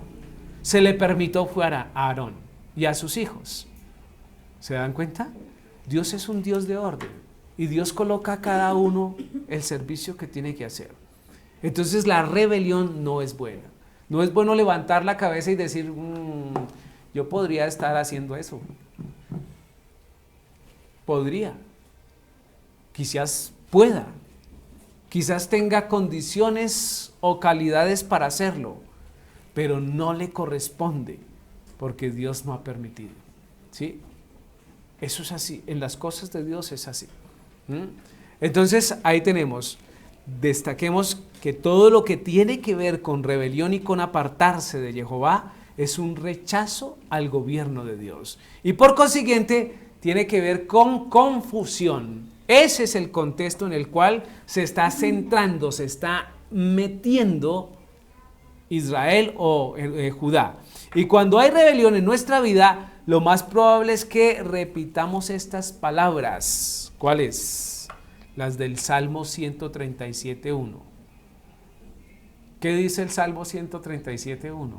Se le permitió fuera a Aarón y a sus hijos. ¿Se dan cuenta? Dios es un Dios de orden y Dios coloca a cada uno el servicio que tiene que hacer. Entonces la rebelión no es buena. No es bueno levantar la cabeza y decir, yo podría estar haciendo eso. Podría. Quizás pueda. Quizás tenga condiciones o calidades para hacerlo, pero no le corresponde porque Dios no ha permitido. ¿Sí? Eso es así. En las cosas de Dios es así. Entonces ahí tenemos, destaquemos que todo lo que tiene que ver con rebelión y con apartarse de Jehová es un rechazo al gobierno de Dios. Y por consiguiente tiene que ver con confusión. Ese es el contexto en el cual se está centrando, se está metiendo Israel o Judá. Y cuando hay rebelión en nuestra vida, lo más probable es que repitamos estas palabras. ¿Cuáles? Las del Salmo 137.1. ¿Qué dice el Salmo 137.1?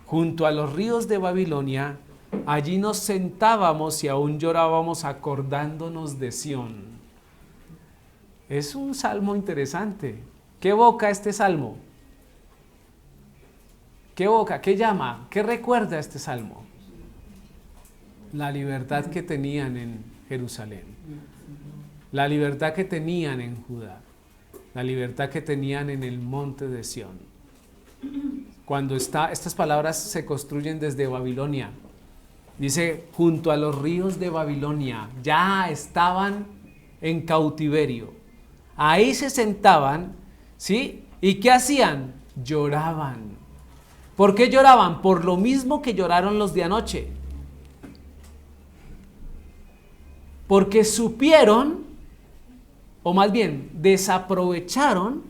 Junto a los ríos de Babilonia, allí nos sentábamos y aún llorábamos acordándonos de Sión. Es un salmo interesante. ¿Qué evoca este salmo? ¿Qué evoca? ¿Qué llama? ¿Qué recuerda este salmo? La libertad que tenían en Jerusalén, la libertad que tenían en Judá, la libertad que tenían en el monte de Sión. Cuando estas palabras se construyen desde Babilonia, dice, junto a los ríos de Babilonia, ya estaban en cautiverio. Ahí se sentaban, ¿sí? ¿Y qué hacían? Lloraban. ¿Por qué lloraban? Por lo mismo que lloraron los de anoche. Porque supieron, o más bien, desaprovecharon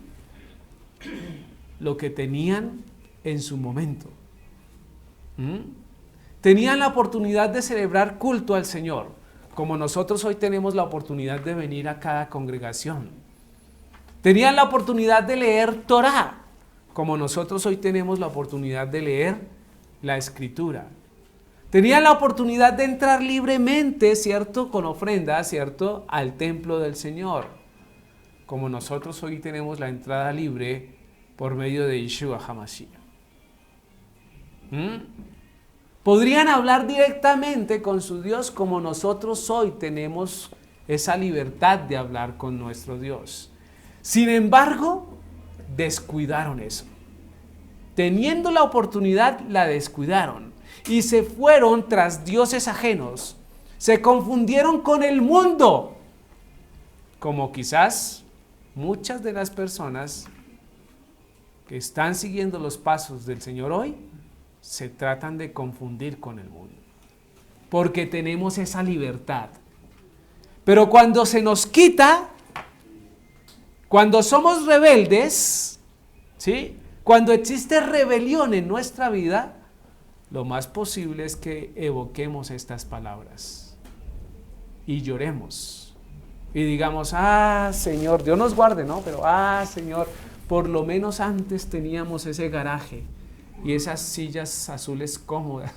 lo que tenían en su momento. Tenían la oportunidad de celebrar culto al Señor, como nosotros hoy tenemos la oportunidad de venir a cada congregación. Tenían la oportunidad de leer Torá, como nosotros hoy tenemos la oportunidad de leer la Escritura. Tenían la oportunidad de entrar libremente, ¿cierto?, con ofrenda, ¿cierto?, al templo del Señor, como nosotros hoy tenemos la entrada libre por medio de Yeshua HaMashiach. Podrían hablar directamente con su Dios como nosotros hoy tenemos esa libertad de hablar con nuestro Dios. Sin embargo, descuidaron eso. Teniendo la oportunidad, la descuidaron y se fueron tras dioses ajenos. Se confundieron con el mundo, como quizás muchas de las personas que están siguiendo los pasos del Señor hoy se tratan de confundir con el mundo, porque tenemos esa libertad. Pero cuando se nos quita, cuando somos rebeldes, ¿sí?, cuando existe rebelión en nuestra vida, lo más posible es que evoquemos estas palabras y lloremos y digamos, Señor, Dios nos guarde, ¿no? Pero, Señor, por lo menos antes teníamos ese garaje y esas sillas azules cómodas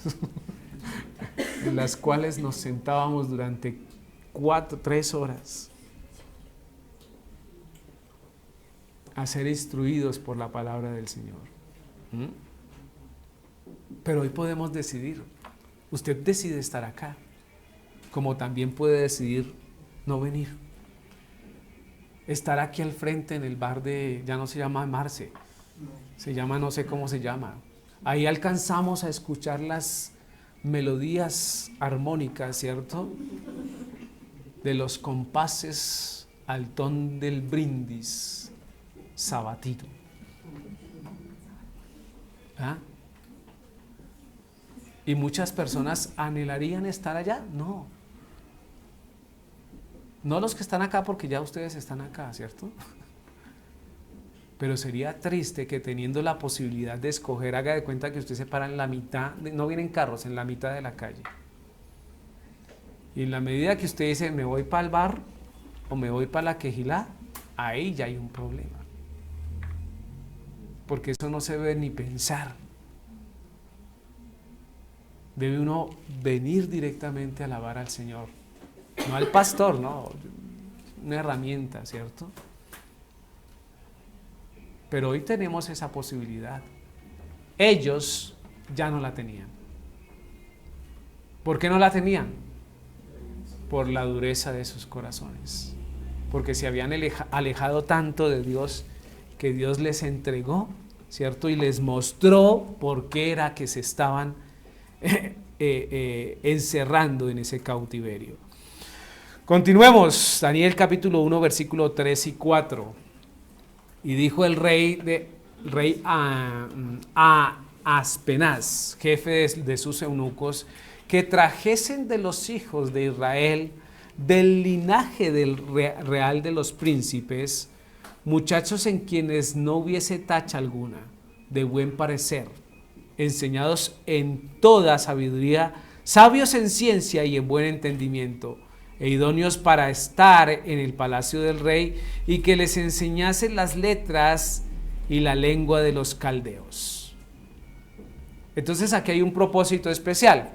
en las cuales nos sentábamos durante 3 horas a ser instruidos por la palabra del Señor. Pero hoy podemos decidir. Usted decide estar acá, como también puede decidir no venir. Estar aquí al frente en el bar ya no se llama Marce, se llama, no sé cómo se llama. Ahí alcanzamos a escuchar las melodías armónicas, ¿cierto?, de los compases al ton del brindis sabatino. ¿Y muchas personas anhelarían estar allá? No. No los que están acá, porque ya ustedes están acá, ¿cierto? Pero sería triste que teniendo la posibilidad de escoger, haga de cuenta que usted se para en la mitad, no vienen carros, en la mitad de la calle. Y en la medida que usted dice, me voy para el bar o me voy para la Quejilá, ahí ya hay un problema. Porque eso no se debe ni pensar. Debe uno venir directamente a alabar al Señor. No al pastor, no. Una herramienta, ¿cierto? Pero hoy tenemos esa posibilidad. Ellos ya no la tenían. ¿Por qué no la tenían? Por la dureza de sus corazones. Porque se habían alejado tanto de Dios que Dios les entregó, ¿cierto? Y les mostró por qué era que se estaban encerrando en ese cautiverio. Continuemos, Daniel capítulo 1, versículo 3 y 4. Y dijo el rey a Aspenaz, jefe de sus eunucos, que trajesen de los hijos de Israel, del linaje del real de los príncipes, muchachos en quienes no hubiese tacha alguna, de buen parecer, enseñados en toda sabiduría, sabios en ciencia y en buen entendimiento, e idóneos para estar en el palacio del rey, y que les enseñasen las letras y la lengua de los caldeos. Entonces aquí hay un propósito especial.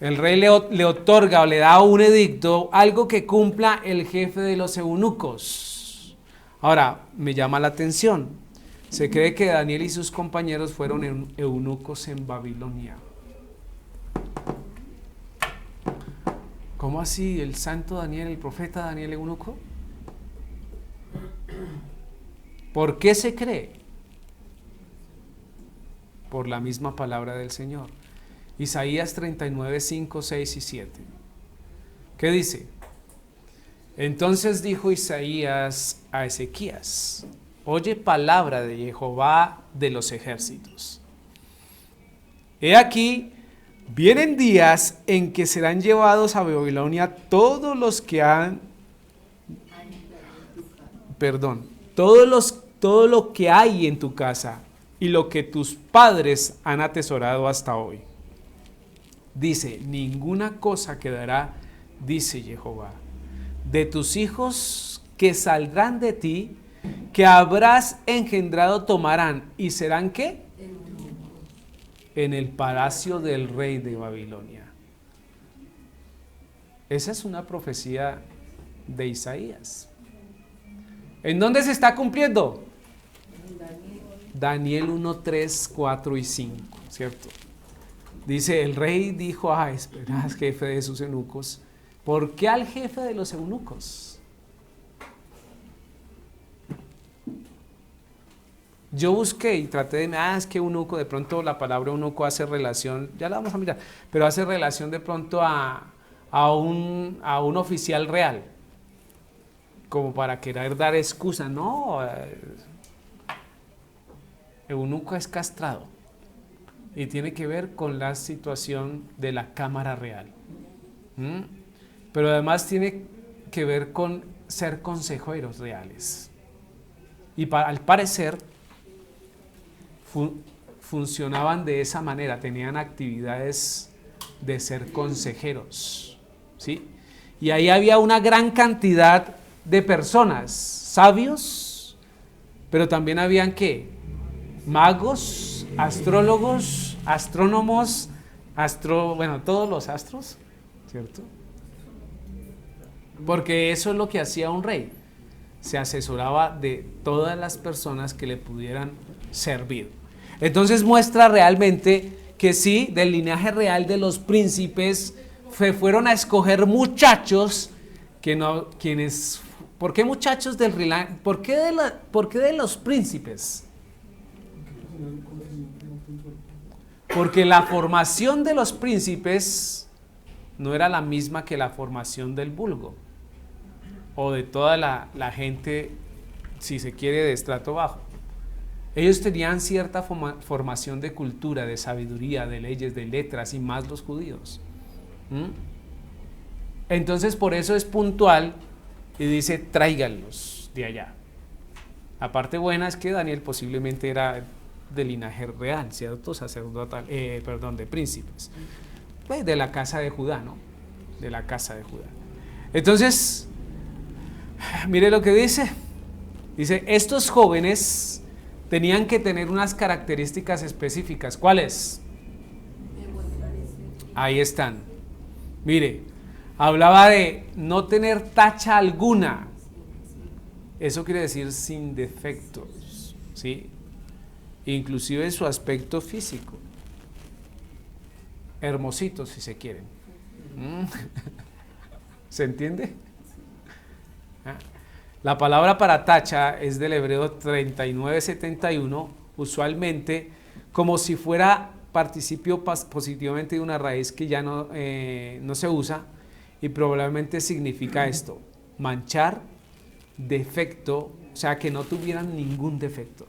El rey le otorga o le da un edicto, algo que cumpla el jefe de los eunucos. Ahora, me llama la atención. Se cree que Daniel y sus compañeros fueron eunucos en Babilonia. ¿Cómo así? ¿El santo Daniel, el profeta Daniel eunuco? ¿Por qué se cree? Por la misma palabra del Señor. Isaías 39, 5, 6 y 7. ¿Qué dice? Entonces dijo Isaías a Ezequías: oye palabra de Jehová de los ejércitos. He aquí, vienen días en que serán llevados a Babilonia todos los que han, todo lo que hay en tu casa y lo que tus padres han atesorado hasta hoy. Dice, ninguna cosa quedará, dice Jehová, de tus hijos que saldrán de ti, que habrás engendrado tomarán, y serán ¿qué? En el palacio del rey de Babilonia. Esa es una profecía de Isaías. ¿En dónde se está cumpliendo? Daniel 1, 3, 4 y 5, ¿cierto? Dice, el rey dijo a Aspenaz, jefe de sus eunucos, ¿por qué al jefe de los eunucos? Yo busqué y traté de, es que eunuco, de pronto la palabra eunuco hace relación, ya la vamos a mirar, pero hace relación de pronto a un oficial real, como para querer dar excusa. No, eunuco es castrado y tiene que ver con la situación de la cámara real. Pero además tiene que ver con ser consejeros reales. Y al parecer funcionaban de esa manera, tenían actividades de ser consejeros, ¿sí? Y ahí había una gran cantidad de personas, sabios, pero también habían ¿qué? Magos, astrólogos, astrónomos, todos los astros, ¿cierto? Porque eso es lo que hacía un rey, se asesoraba de todas las personas que le pudieran servir. Entonces muestra realmente que sí, del linaje real de los príncipes fueron a escoger muchachos quienes. ¿Por qué muchachos del linaje? ¿Por qué de los príncipes? Porque la formación de los príncipes no era la misma que la formación del vulgo o de toda la gente, si se quiere, de estrato bajo. Ellos tenían cierta formación de cultura, de sabiduría, de leyes, de letras, y más los judíos. Entonces por eso es puntual y dice, tráiganlos de allá. La parte buena es que Daniel posiblemente era de linaje real, ¿cierto? Sacerdotal, de príncipes. Pues de la casa de Judá, ¿no? De la casa de Judá. Entonces, mire lo que dice. Dice, estos jóvenes tenían que tener unas características específicas. ¿Cuáles? Ahí están. Mire, hablaba de no tener tacha alguna. Eso quiere decir sin defectos, ¿sí? Inclusive su aspecto físico. Hermositos, si se quieren. ¿Se entiende? La palabra para tacha es del hebreo 3971, usualmente como si fuera participio positivamente de una raíz que ya no se usa, y probablemente significa esto: manchar, defecto, o sea, que no tuvieran ningún defecto.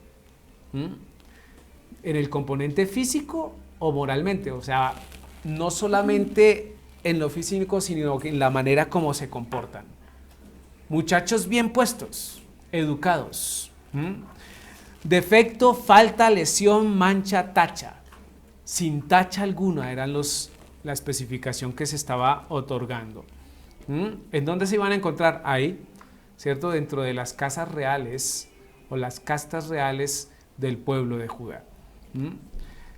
En el componente físico o moralmente, o sea, no solamente en lo físico, sino en la manera como se comportan. Muchachos bien puestos, educados. Defecto, falta, lesión, mancha, tacha. Sin tacha alguna eran la especificación que se estaba otorgando. ¿En dónde se iban a encontrar? Ahí, ¿cierto? Dentro de las casas reales o las castas reales del pueblo de Judá.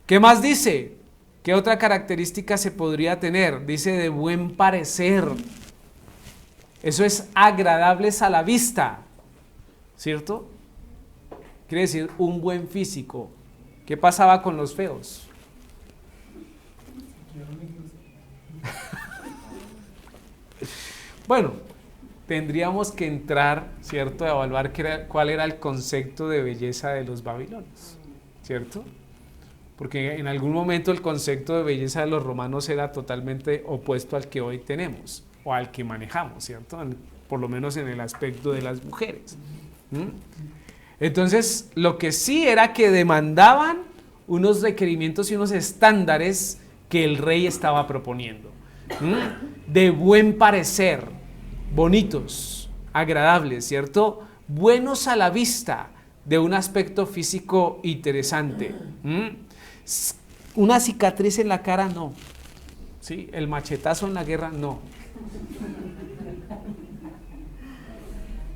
¿Qué más dice? ¿Qué otra característica se podría tener? Dice de buen parecer. Eso es agradables a la vista, ¿cierto? Quiere decir un buen físico. ¿Qué pasaba con los feos? Bueno, tendríamos que entrar, ¿cierto?, a evaluar cuál era el concepto de belleza de los babilonios, ¿cierto? Porque en algún momento el concepto de belleza de los romanos era totalmente opuesto al que hoy tenemos, o al que manejamos, ¿cierto? Por lo menos en el aspecto de las mujeres. Entonces, lo que sí era que demandaban unos requerimientos y unos estándares que el rey estaba proponiendo. De buen parecer, bonitos, agradables, ¿cierto? Buenos a la vista, de un aspecto físico interesante. Una cicatriz en la cara, no. ¿Sí? El machetazo en la guerra, no.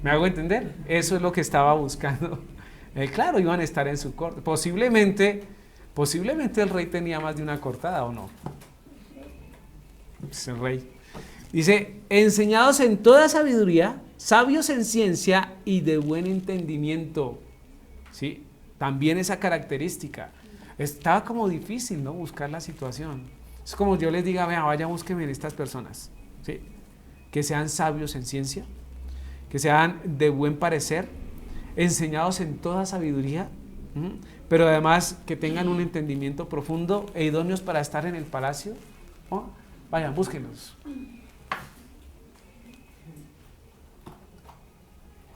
¿Me hago entender? Eso es lo que estaba buscando. Claro, iban a estar en su corte. Posiblemente el rey tenía más de una cortada, ¿o no? Es el rey. Dice, enseñados en toda sabiduría, sabios en ciencia y de buen entendimiento. ¿Sí? También esa característica. Estaba como difícil, ¿no?, buscar la situación. Es como yo les diga, vea, vaya, búsquenme en estas personas. ¿Sí? Que sean sabios en ciencia, que sean de buen parecer, enseñados en toda sabiduría, pero además que tengan un entendimiento profundo e idóneos para estar en el palacio. ¿Oh? Vayan, búsquenlos.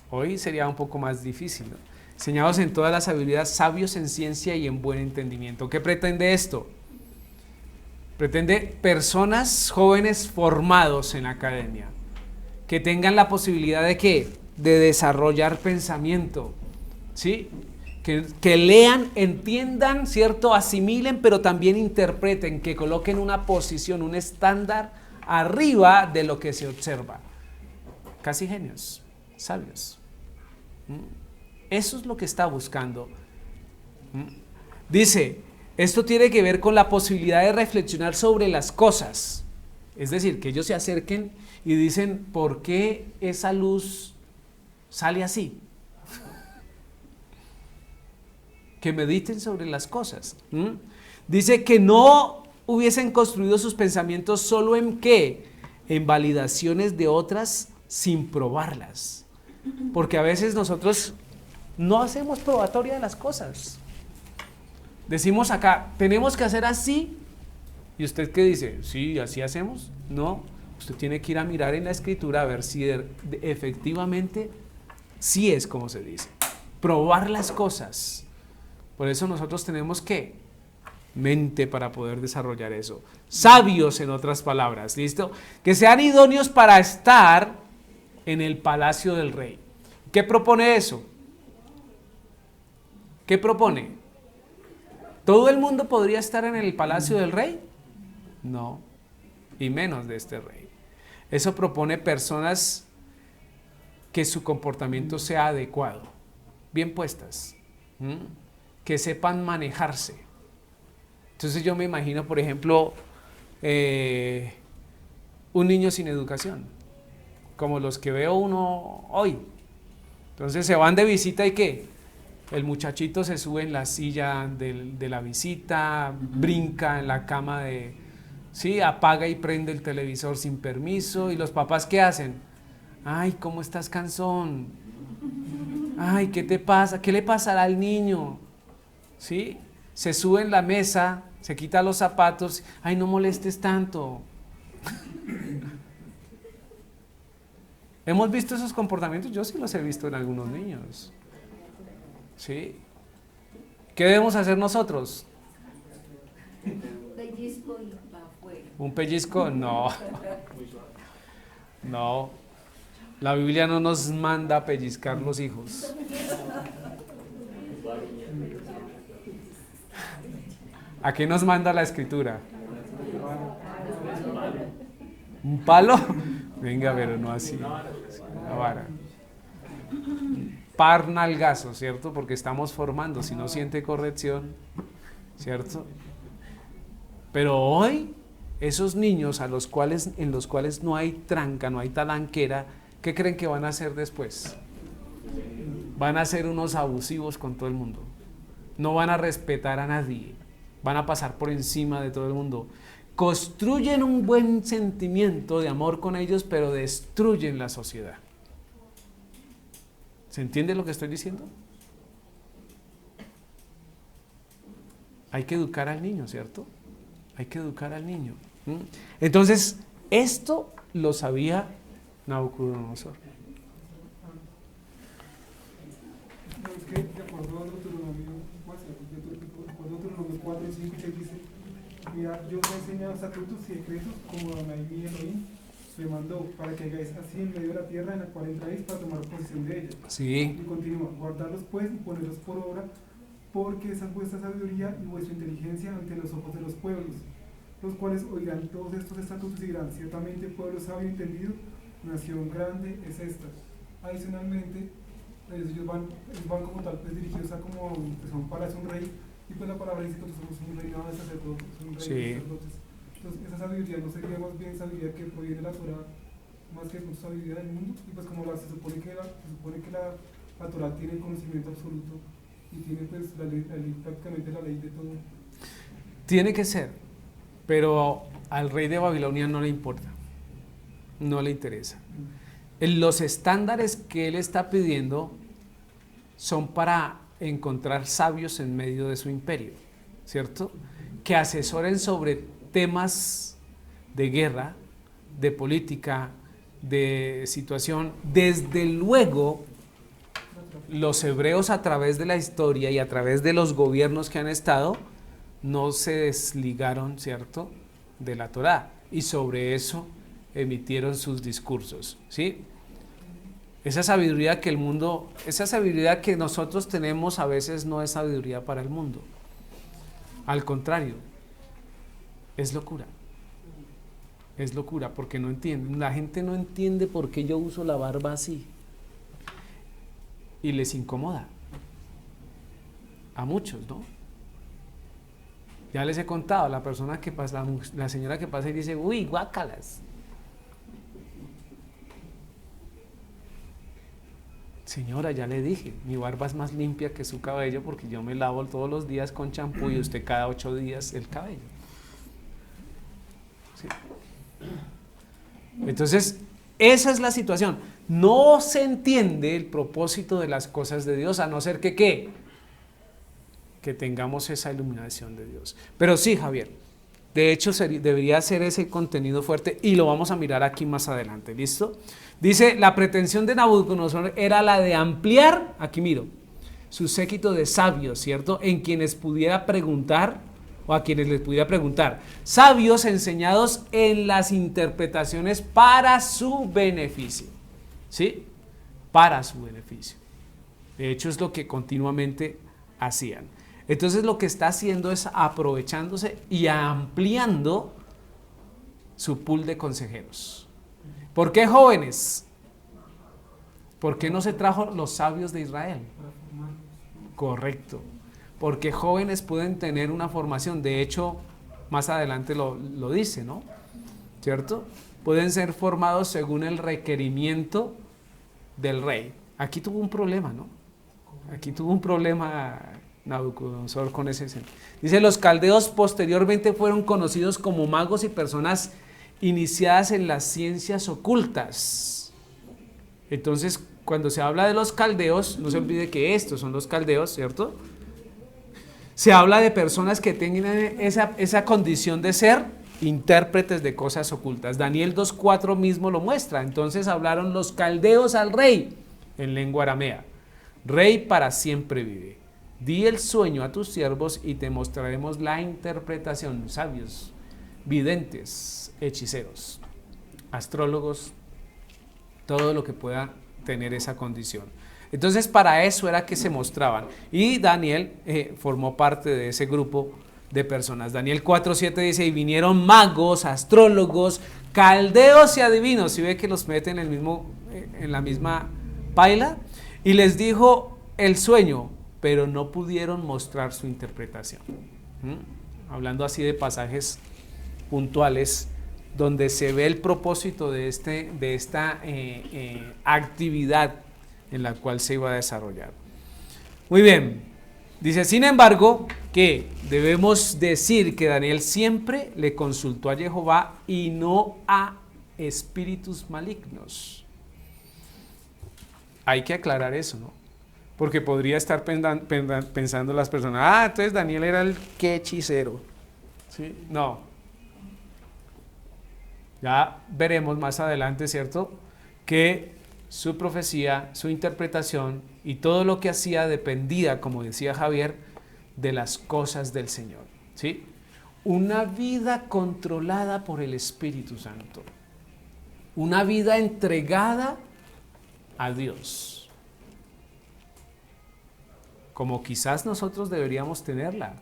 Hoy sería un poco más difícil, ¿no? Enseñados en toda la sabiduría, sabios en ciencia y en buen entendimiento. ¿Qué pretende esto? Pretende personas jóvenes formados en la academia, que tengan la posibilidad de ¿qué? De desarrollar pensamiento, ¿sí? Que lean, entiendan, ¿cierto? Asimilen, pero también interpreten, que coloquen una posición, un estándar arriba de lo que se observa. Casi genios, sabios. Eso es lo que está buscando. Dice, esto tiene que ver con la posibilidad de reflexionar sobre las cosas. Es decir, que ellos se acerquen y dicen, ¿por qué esa luz sale así? Que mediten sobre las cosas. Dice que no hubiesen construido sus pensamientos solo en ¿qué? En validaciones de otras sin probarlas. Porque a veces nosotros no hacemos probatoria de las cosas. Decimos acá, tenemos que hacer así. ¿Y usted qué dice? Sí, así hacemos. No, usted tiene que ir a mirar en la escritura a ver si efectivamente sí es como se dice. Probar las cosas. Por eso nosotros tenemos que mente para poder desarrollar eso. Sabios, en otras palabras, ¿listo? Que sean idóneos para estar en el palacio del rey. ¿Qué propone eso? ¿Qué propone? ¿Todo el mundo podría estar en el palacio del rey? No, y menos de este rey. Eso propone personas que su comportamiento sea adecuado, bien puestas, que sepan manejarse. Entonces yo me imagino, por ejemplo, un niño sin educación, como los que veo uno hoy. Entonces se van de visita y ¿qué? El muchachito se sube en la silla de la visita, brinca en la cama sí, apaga y prende el televisor sin permiso. ¿Y los papás qué hacen? Ay, ¿cómo estás cansón? Ay, ¿qué te pasa? ¿Qué le pasará al niño? ¿Sí? Se sube en la mesa, se quita los zapatos. Ay, no molestes tanto. ¿Hemos visto esos comportamientos? Yo sí los he visto en algunos niños. ¿Sí? ¿Qué debemos hacer nosotros?
Pellizco y para afuera.
¿Un pellizco? No. No. La Biblia no nos manda a pellizcar los hijos. ¿A qué nos manda la Escritura? ¿Un palo? Venga, pero no así. Una vara. Par nalgazo, ¿cierto? Porque estamos formando, si no siente corrección, ¿cierto? Pero hoy, esos niños en los cuales no hay tranca, no hay talanquera, ¿qué creen que van a hacer después? Van a ser unos abusivos con todo el mundo. No van a respetar a nadie. Van a pasar por encima de todo el mundo. Construyen un buen sentimiento de amor con ellos, pero destruyen la sociedad. ¿Se entiende lo que estoy diciendo? Hay que educar al niño, ¿cierto? Hay que educar al niño. Entonces, esto lo sabía Nabucodonosor.
Es que de acuerdo a Deuteronomio 4, 5 y 6 dice: mira, yo os he enseñado estatutos y decretos como Adonai mi Elohim me mandó, para que hagáis así en medio de la tierra en la cual entráis para tomar posesión de ella.
Sí.
Y continúa: guardarlos pues y ponerlos por obra, porque esa es vuestra sabiduría y vuestra inteligencia ante los ojos de los pueblos, los cuales oirán todos estos estatutos y dirán: ciertamente pueblo sabio y entendido, nación grande es esta. Adicionalmente, ellos van como tal, pues dirigidos a como que son para un rey, y pues la palabra dice que nosotros somos un reinado de sacerdotes, un rey de sacerdotes. Entonces esa sabiduría no sería más bien sabiduría que proviene de la Torah, más que sabiduría del mundo. Y pues como se supone que la Torah tiene conocimiento absoluto y tiene pues la ley, prácticamente la ley de todo.
Tiene que ser, pero al rey de Babilonia no le importa, no le interesa. Los estándares que él está pidiendo son para encontrar sabios en medio de su imperio, ¿cierto? Que asesoren sobre temas de guerra, de política, de situación. Desde luego, los hebreos a través de la historia y a través de los gobiernos que han estado, no se desligaron, ¿cierto?, de la Torá, y sobre eso emitieron sus discursos, ¿sí? Esa sabiduría que nosotros tenemos a veces no es sabiduría para el mundo. Al contrario, es locura. Es locura porque no entienden. La gente no entiende por qué yo uso la barba así. Y les incomoda. A muchos, ¿no? Ya les he contado, la persona que pasa, la señora que pasa y dice: uy, guácalas. Señora, ya le dije, mi barba es más limpia que su cabello porque yo me lavo todos los días con champú y usted cada 8 días el cabello. ¿Sí? Entonces, esa es la situación. No se entiende el propósito de las cosas de Dios, a no ser que ¿qué? Que tengamos esa iluminación de Dios. Pero sí, Javier, de hecho debería ser ese contenido fuerte y lo vamos a mirar aquí más adelante, ¿listo? Dice, la pretensión de Nabucodonosor era la de ampliar, aquí miro, su séquito de sabios, ¿cierto? En quienes pudiera preguntar, o a quienes les pudiera preguntar, sabios enseñados en las interpretaciones para su beneficio, ¿sí? Para su beneficio. De hecho, es lo que continuamente hacían. Entonces lo que está haciendo es aprovechándose y ampliando su pool de consejeros. ¿Por qué jóvenes? ¿Por qué no se trajo los sabios de Israel? Correcto. Porque jóvenes pueden tener una formación. De hecho, más adelante lo dice, ¿no? ¿Cierto? Pueden ser formados según el requerimiento del rey. Aquí tuvo un problema, ¿no? Aquí tuvo un problema Nabucodonosor con ese sentido. Dice, los caldeos posteriormente fueron conocidos como magos y personas iniciadas en las ciencias ocultas. Entonces, cuando se habla de los caldeos, no se olvide que estos son los caldeos, ¿cierto? Se habla de personas que tengan esa condición de ser intérpretes de cosas ocultas. Daniel 2:4 mismo lo muestra. Entonces hablaron los caldeos al rey en lengua aramea. Rey, para siempre vive. Di el sueño a tus siervos y te mostraremos la interpretación. Sabios, videntes, hechiceros, astrólogos, todo lo que pueda tener esa condición. Entonces para eso era que se mostraban. Y Daniel formó parte de ese grupo de personas. Daniel 4:7 dice, y vinieron magos, astrólogos, caldeos y adivinos. ¿Sí ve que los meten en la misma paila? Y les dijo el sueño, pero no pudieron mostrar su interpretación. Hablando así de pasajes puntuales donde se ve el propósito de esta actividad en la cual se iba a desarrollar. Muy bien, dice, sin embargo, que debemos decir que Daniel siempre le consultó a Jehová y no a espíritus malignos. Hay que aclarar eso, ¿no? Porque podría estar pensando las personas, entonces Daniel era el que hechicero. ¿Sí? No. Ya veremos más adelante, ¿cierto? Que su profecía, su interpretación y todo lo que hacía dependía, como decía Javier, de las cosas del Señor. ¿Sí? Una vida controlada por el Espíritu Santo. Una vida entregada a Dios. Como quizás nosotros deberíamos tenerla.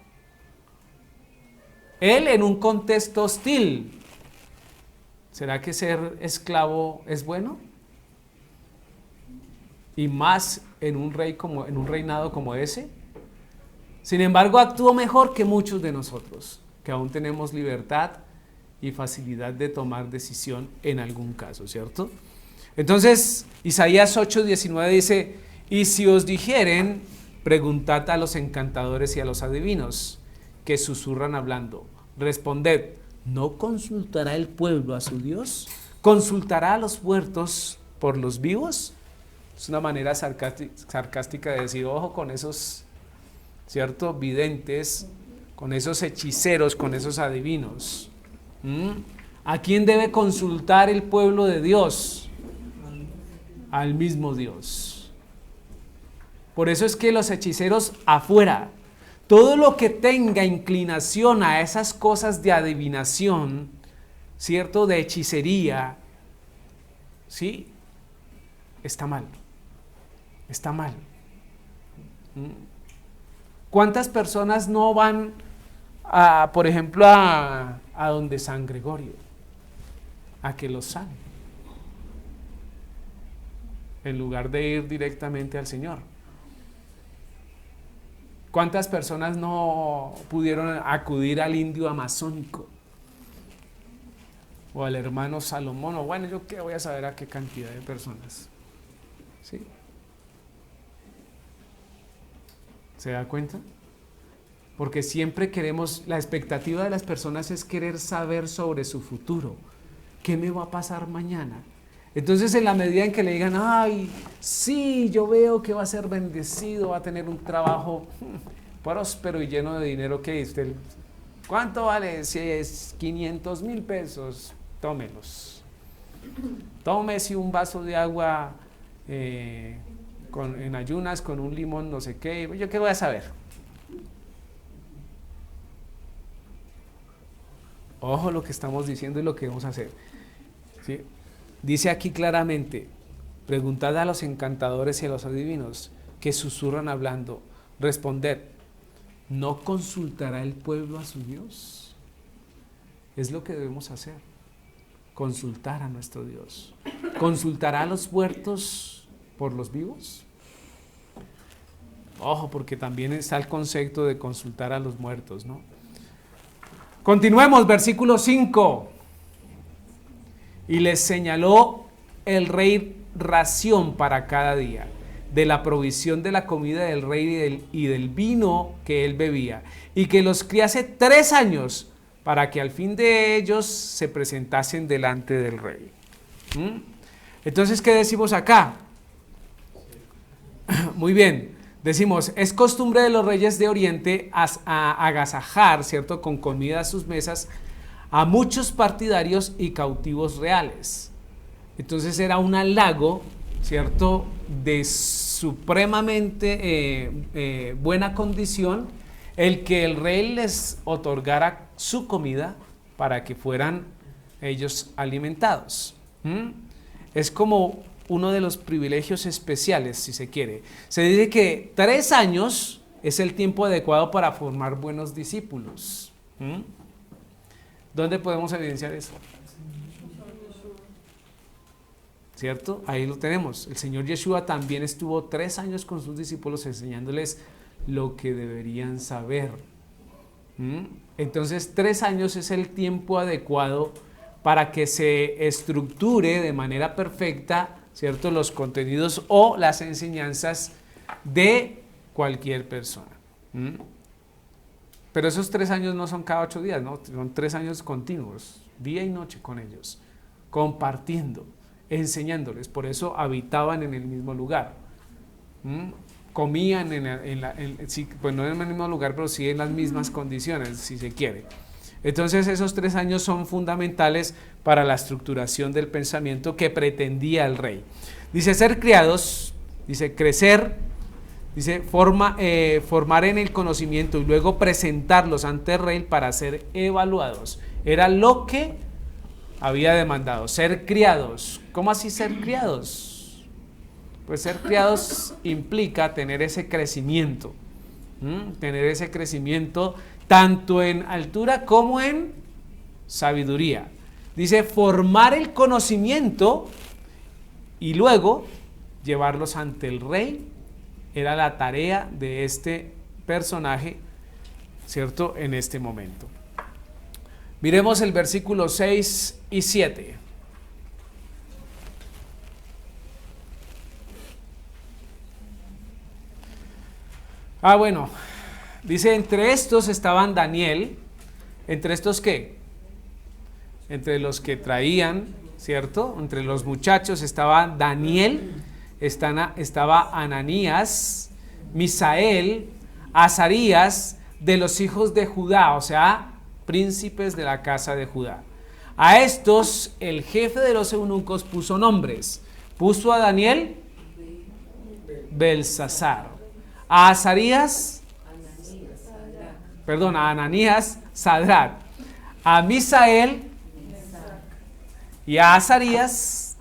Él en un contexto hostil. ¿Será que ser esclavo es bueno? Y más en un reinado como ese. Sin embargo, actuó mejor que muchos de nosotros, que aún tenemos libertad y facilidad de tomar decisión en algún caso, ¿cierto? Entonces, Isaías 8:19 dice, y si os dijeren, preguntad a los encantadores y a los adivinos, que susurran hablando, responded, ¿no consultará el pueblo a su Dios? ¿Consultará a los muertos por los vivos? Es una manera sarcástica de decir, ojo con esos, ¿cierto?, videntes, con esos hechiceros, con esos adivinos. ¿A quién debe consultar el pueblo de Dios? Al mismo Dios. Por eso es que los hechiceros afuera, todo lo que tenga inclinación a esas cosas de adivinación, ¿cierto?, de hechicería, ¿sí?, está mal. Está mal. ¿Cuántas personas no van, por ejemplo, a donde San Gregorio, a que los sane, en lugar de ir directamente al Señor? ¿Cuántas personas no pudieron acudir al indio amazónico o al hermano Salomón? O bueno, yo qué voy a saber a qué cantidad de personas. ¿Sí? ¿Se da cuenta? Porque siempre queremos, la expectativa de las personas es querer saber sobre su futuro. ¿Qué me va a pasar mañana? Entonces, en la medida en que le digan, ay, sí, yo veo que va a ser bendecido, va a tener un trabajo próspero y lleno de dinero, ¿qué dice? ¿Cuánto vale? Si es 500,000 pesos, tómelos. Tómese un vaso de agua en ayunas con un limón, no sé qué. ¿Yo qué voy a saber? Ojo lo que estamos diciendo y lo que vamos a hacer. ¿Sí? Dice aquí claramente, preguntad a los encantadores y a los adivinos que susurran hablando, Responded, ¿no consultará el pueblo a su Dios? Es lo que debemos hacer, consultar a nuestro Dios. ¿Consultará a los muertos por los vivos? Ojo, porque también está el concepto de consultar a los muertos, ¿no? Continuemos, versículo 5. Y les señaló el rey ración para cada día, de la provisión de la comida del rey y del vino que él bebía, y que los criase 3 años, para que al fin de ellos se presentasen delante del rey. Entonces, ¿qué decimos acá? Muy bien, decimos, es costumbre de los reyes de Oriente a agasajar, ¿cierto?, con comida a sus mesas, a muchos partidarios y cautivos reales. Entonces era un halago, ¿cierto?, de supremamente buena condición, el que el rey les otorgara su comida para que fueran ellos alimentados. Es como uno de los privilegios especiales, si se quiere. Se dice que 3 años es el tiempo adecuado para formar buenos discípulos. ¿Dónde podemos evidenciar eso? ¿Cierto? Ahí lo tenemos. El Señor Yeshua también estuvo 3 años con sus discípulos enseñándoles lo que deberían saber. Entonces 3 años es el tiempo adecuado para que se estructure de manera perfecta, ¿cierto?, los contenidos o las enseñanzas de cualquier persona. Pero esos 3 años no son cada 8 días, ¿no? Son 3 años continuos, día y noche con ellos, compartiendo, enseñándoles. Por eso habitaban en el mismo lugar. Comían sí, pues no en el mismo lugar, pero sí en las mismas condiciones, si se quiere. Entonces esos 3 años son fundamentales para la estructuración del pensamiento que pretendía el rey. Dice ser criados, dice crecer, dice formar en el conocimiento y luego presentarlos ante el rey para ser evaluados. Era lo que había demandado, ser criados. ¿Cómo así ser criados? Pues ser criados implica tener ese crecimiento, tanto en altura como en sabiduría. Dice formar el conocimiento y luego llevarlos ante el rey. Era la tarea de este personaje, ¿cierto?, en este momento. Miremos el versículo 6 y 7. Bueno, dice, entre estos estaban Daniel. ¿Entre estos qué? Entre los que traían, ¿cierto? Entre los muchachos estaba Daniel, estaba Ananías, Misael, Azarías, de los hijos de Judá, o sea, príncipes de la casa de Judá. A estos el jefe de los eunucos puso nombres. Puso a Daniel Belsasar, a Azarías, a Ananías, Sadrac, a Misael y a Azarías,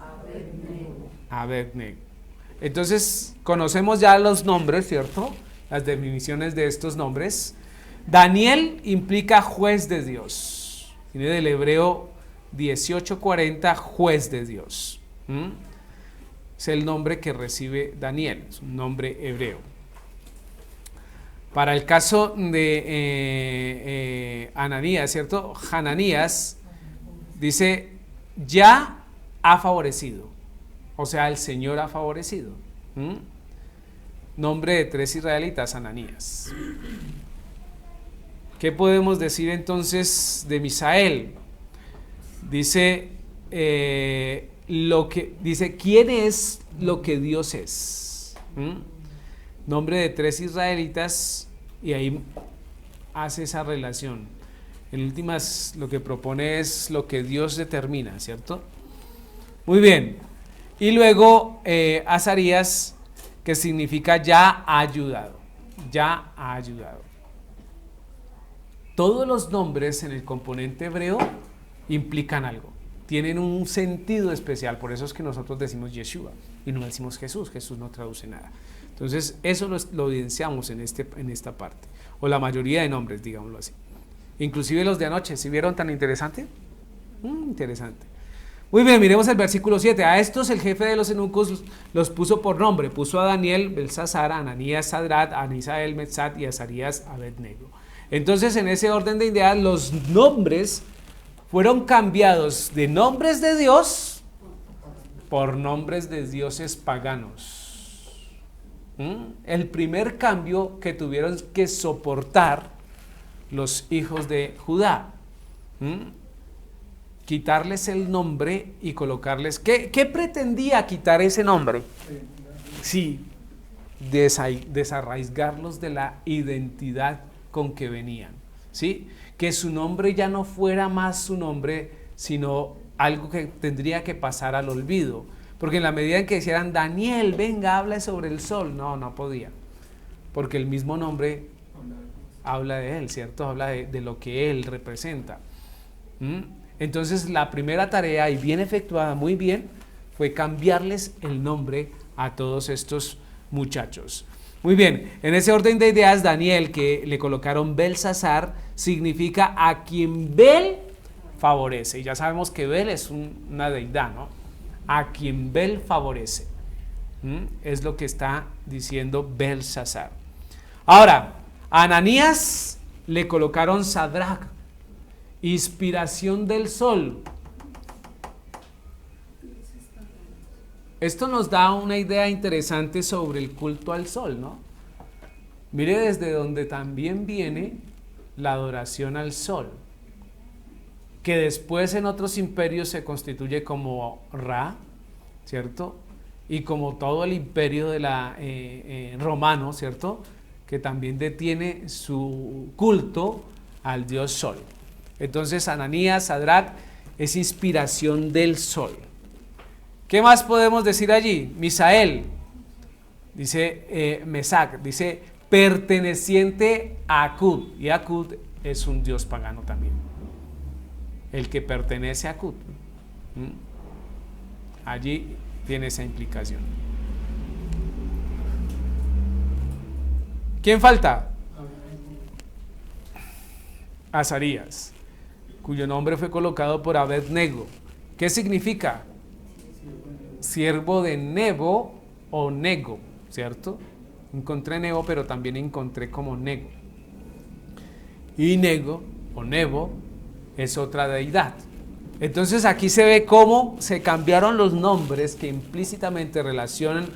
Abednego. Entonces conocemos ya los nombres, ¿cierto? Las definiciones de estos nombres. Daniel implica juez de Dios. Viene del hebreo 18:40, juez de Dios. Es el nombre que recibe Daniel, es un nombre hebreo. Para el caso de Ananías, ¿cierto? Hananías dice, ya ha favorecido, o sea, el Señor ha favorecido. Nombre de 3 israelitas, Ananías. ¿Qué podemos decir entonces de Misael? Dice, ¿quién es lo que Dios es? Nombre de 3 israelitas, y ahí hace esa relación. En últimas, lo que propone es lo que Dios determina, ¿cierto? Muy bien. Y luego Azarías, que significa ya ha ayudado. Ya ha ayudado. Todos los nombres en el componente hebreo implican algo. Tienen un sentido especial. Por eso es que nosotros decimos Yeshua y no decimos Jesús. Jesús no traduce nada. Entonces, eso lo evidenciamos en esta parte, o la mayoría de nombres, digámoslo así. Inclusive los de anoche, ¿sí vieron tan interesante? Interesante. Muy bien, miremos el versículo 7. A estos el jefe de los eunucos los puso por nombre. Puso a Daniel, Belsasar, a Ananías, Sadrat, a Misael, Metzat y a Azarías, Abednego. Entonces, en ese orden de ideas, los nombres fueron cambiados de nombres de Dios por nombres de dioses paganos. El primer cambio que tuvieron que soportar los hijos de Judá. Quitarles el nombre y colocarles... ¿Qué pretendía quitar ese nombre? Sí, desarraigarlos de la identidad con que venían, ¿sí? Que su nombre ya no fuera más su nombre, sino algo que tendría que pasar al olvido. Porque en la medida en que decían, Daniel, venga, habla sobre el sol, no podía. Porque el mismo nombre habla de él, ¿cierto? Habla de lo que él representa. Entonces la primera tarea, y bien efectuada, muy bien, fue cambiarles el nombre a todos estos muchachos. Muy bien, en ese orden de ideas, Daniel, que le colocaron Belsasar, significa a quien Bel favorece. Y ya sabemos que Bel es una deidad, ¿no? A quien Bel favorece. Es lo que está diciendo Belsasar. Ahora, a Ananías le colocaron Sadrach, inspiración del sol. Esto nos da una idea interesante sobre el culto al sol, ¿no? Mire desde donde también viene la adoración al sol, que después en otros imperios se constituye como Ra, ¿cierto? Y como todo el imperio de la romano, ¿cierto? Que también detiene su culto al dios sol. Entonces Ananías, Sadrach, es inspiración del sol. ¿Qué más podemos decir allí? Misael, dice Mesac, dice perteneciente a Akut, y Akut es un dios pagano también, el que pertenece a Akut. Allí tiene esa implicación. ¿Quién falta? Azarías, cuyo nombre fue colocado por Abednego. ¿Qué significa? Siervo de Nebo o Nego, ¿cierto? Encontré Nebo, pero también encontré como Nego. Y Nego o Nebo es otra deidad. Entonces aquí se ve cómo se cambiaron los nombres que implícitamente relacionan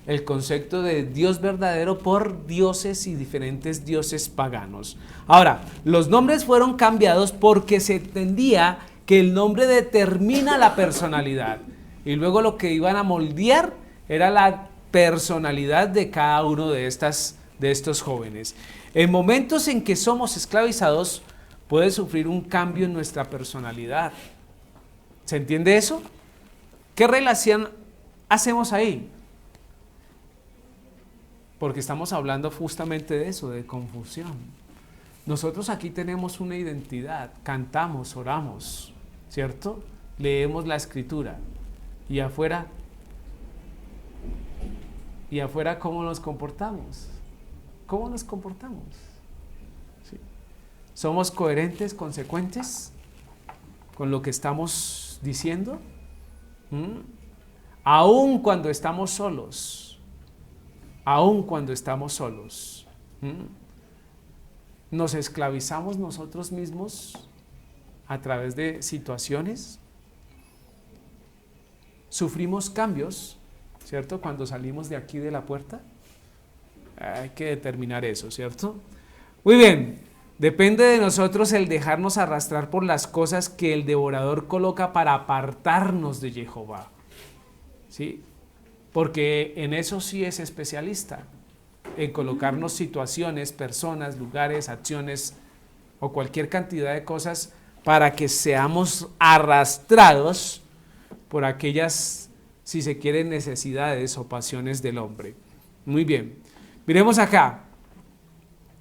el concepto de Dios verdadero por dioses y diferentes dioses paganos. Ahora, los nombres fueron cambiados porque se entendía que el nombre determina la personalidad. Y luego lo que iban a moldear era la personalidad de cada uno de estos jóvenes. En momentos en que somos esclavizados, puede sufrir un cambio en nuestra personalidad. ¿Se entiende eso? ¿Qué relación hacemos ahí? Porque estamos hablando justamente de eso, de confusión. Nosotros aquí tenemos una identidad, cantamos, oramos, ¿cierto? Leemos la escritura. ¿Y afuera? ¿Y afuera cómo nos comportamos? ¿Cómo nos comportamos? ¿Sí? ¿Somos coherentes, consecuentes con lo que estamos diciendo? Aún cuando estamos solos, nos esclavizamos nosotros mismos a través de situaciones. Sufrimos cambios, ¿cierto? Cuando salimos de aquí de la puerta. Hay que determinar eso, ¿cierto? Muy bien, depende de nosotros el dejarnos arrastrar por las cosas que el devorador coloca para apartarnos de Jehová, ¿sí? Porque en eso sí es especialista, en colocarnos situaciones, personas, lugares, acciones o cualquier cantidad de cosas para que seamos arrastrados por aquellas, si se quiere, necesidades o pasiones del hombre. Muy bien, miremos acá,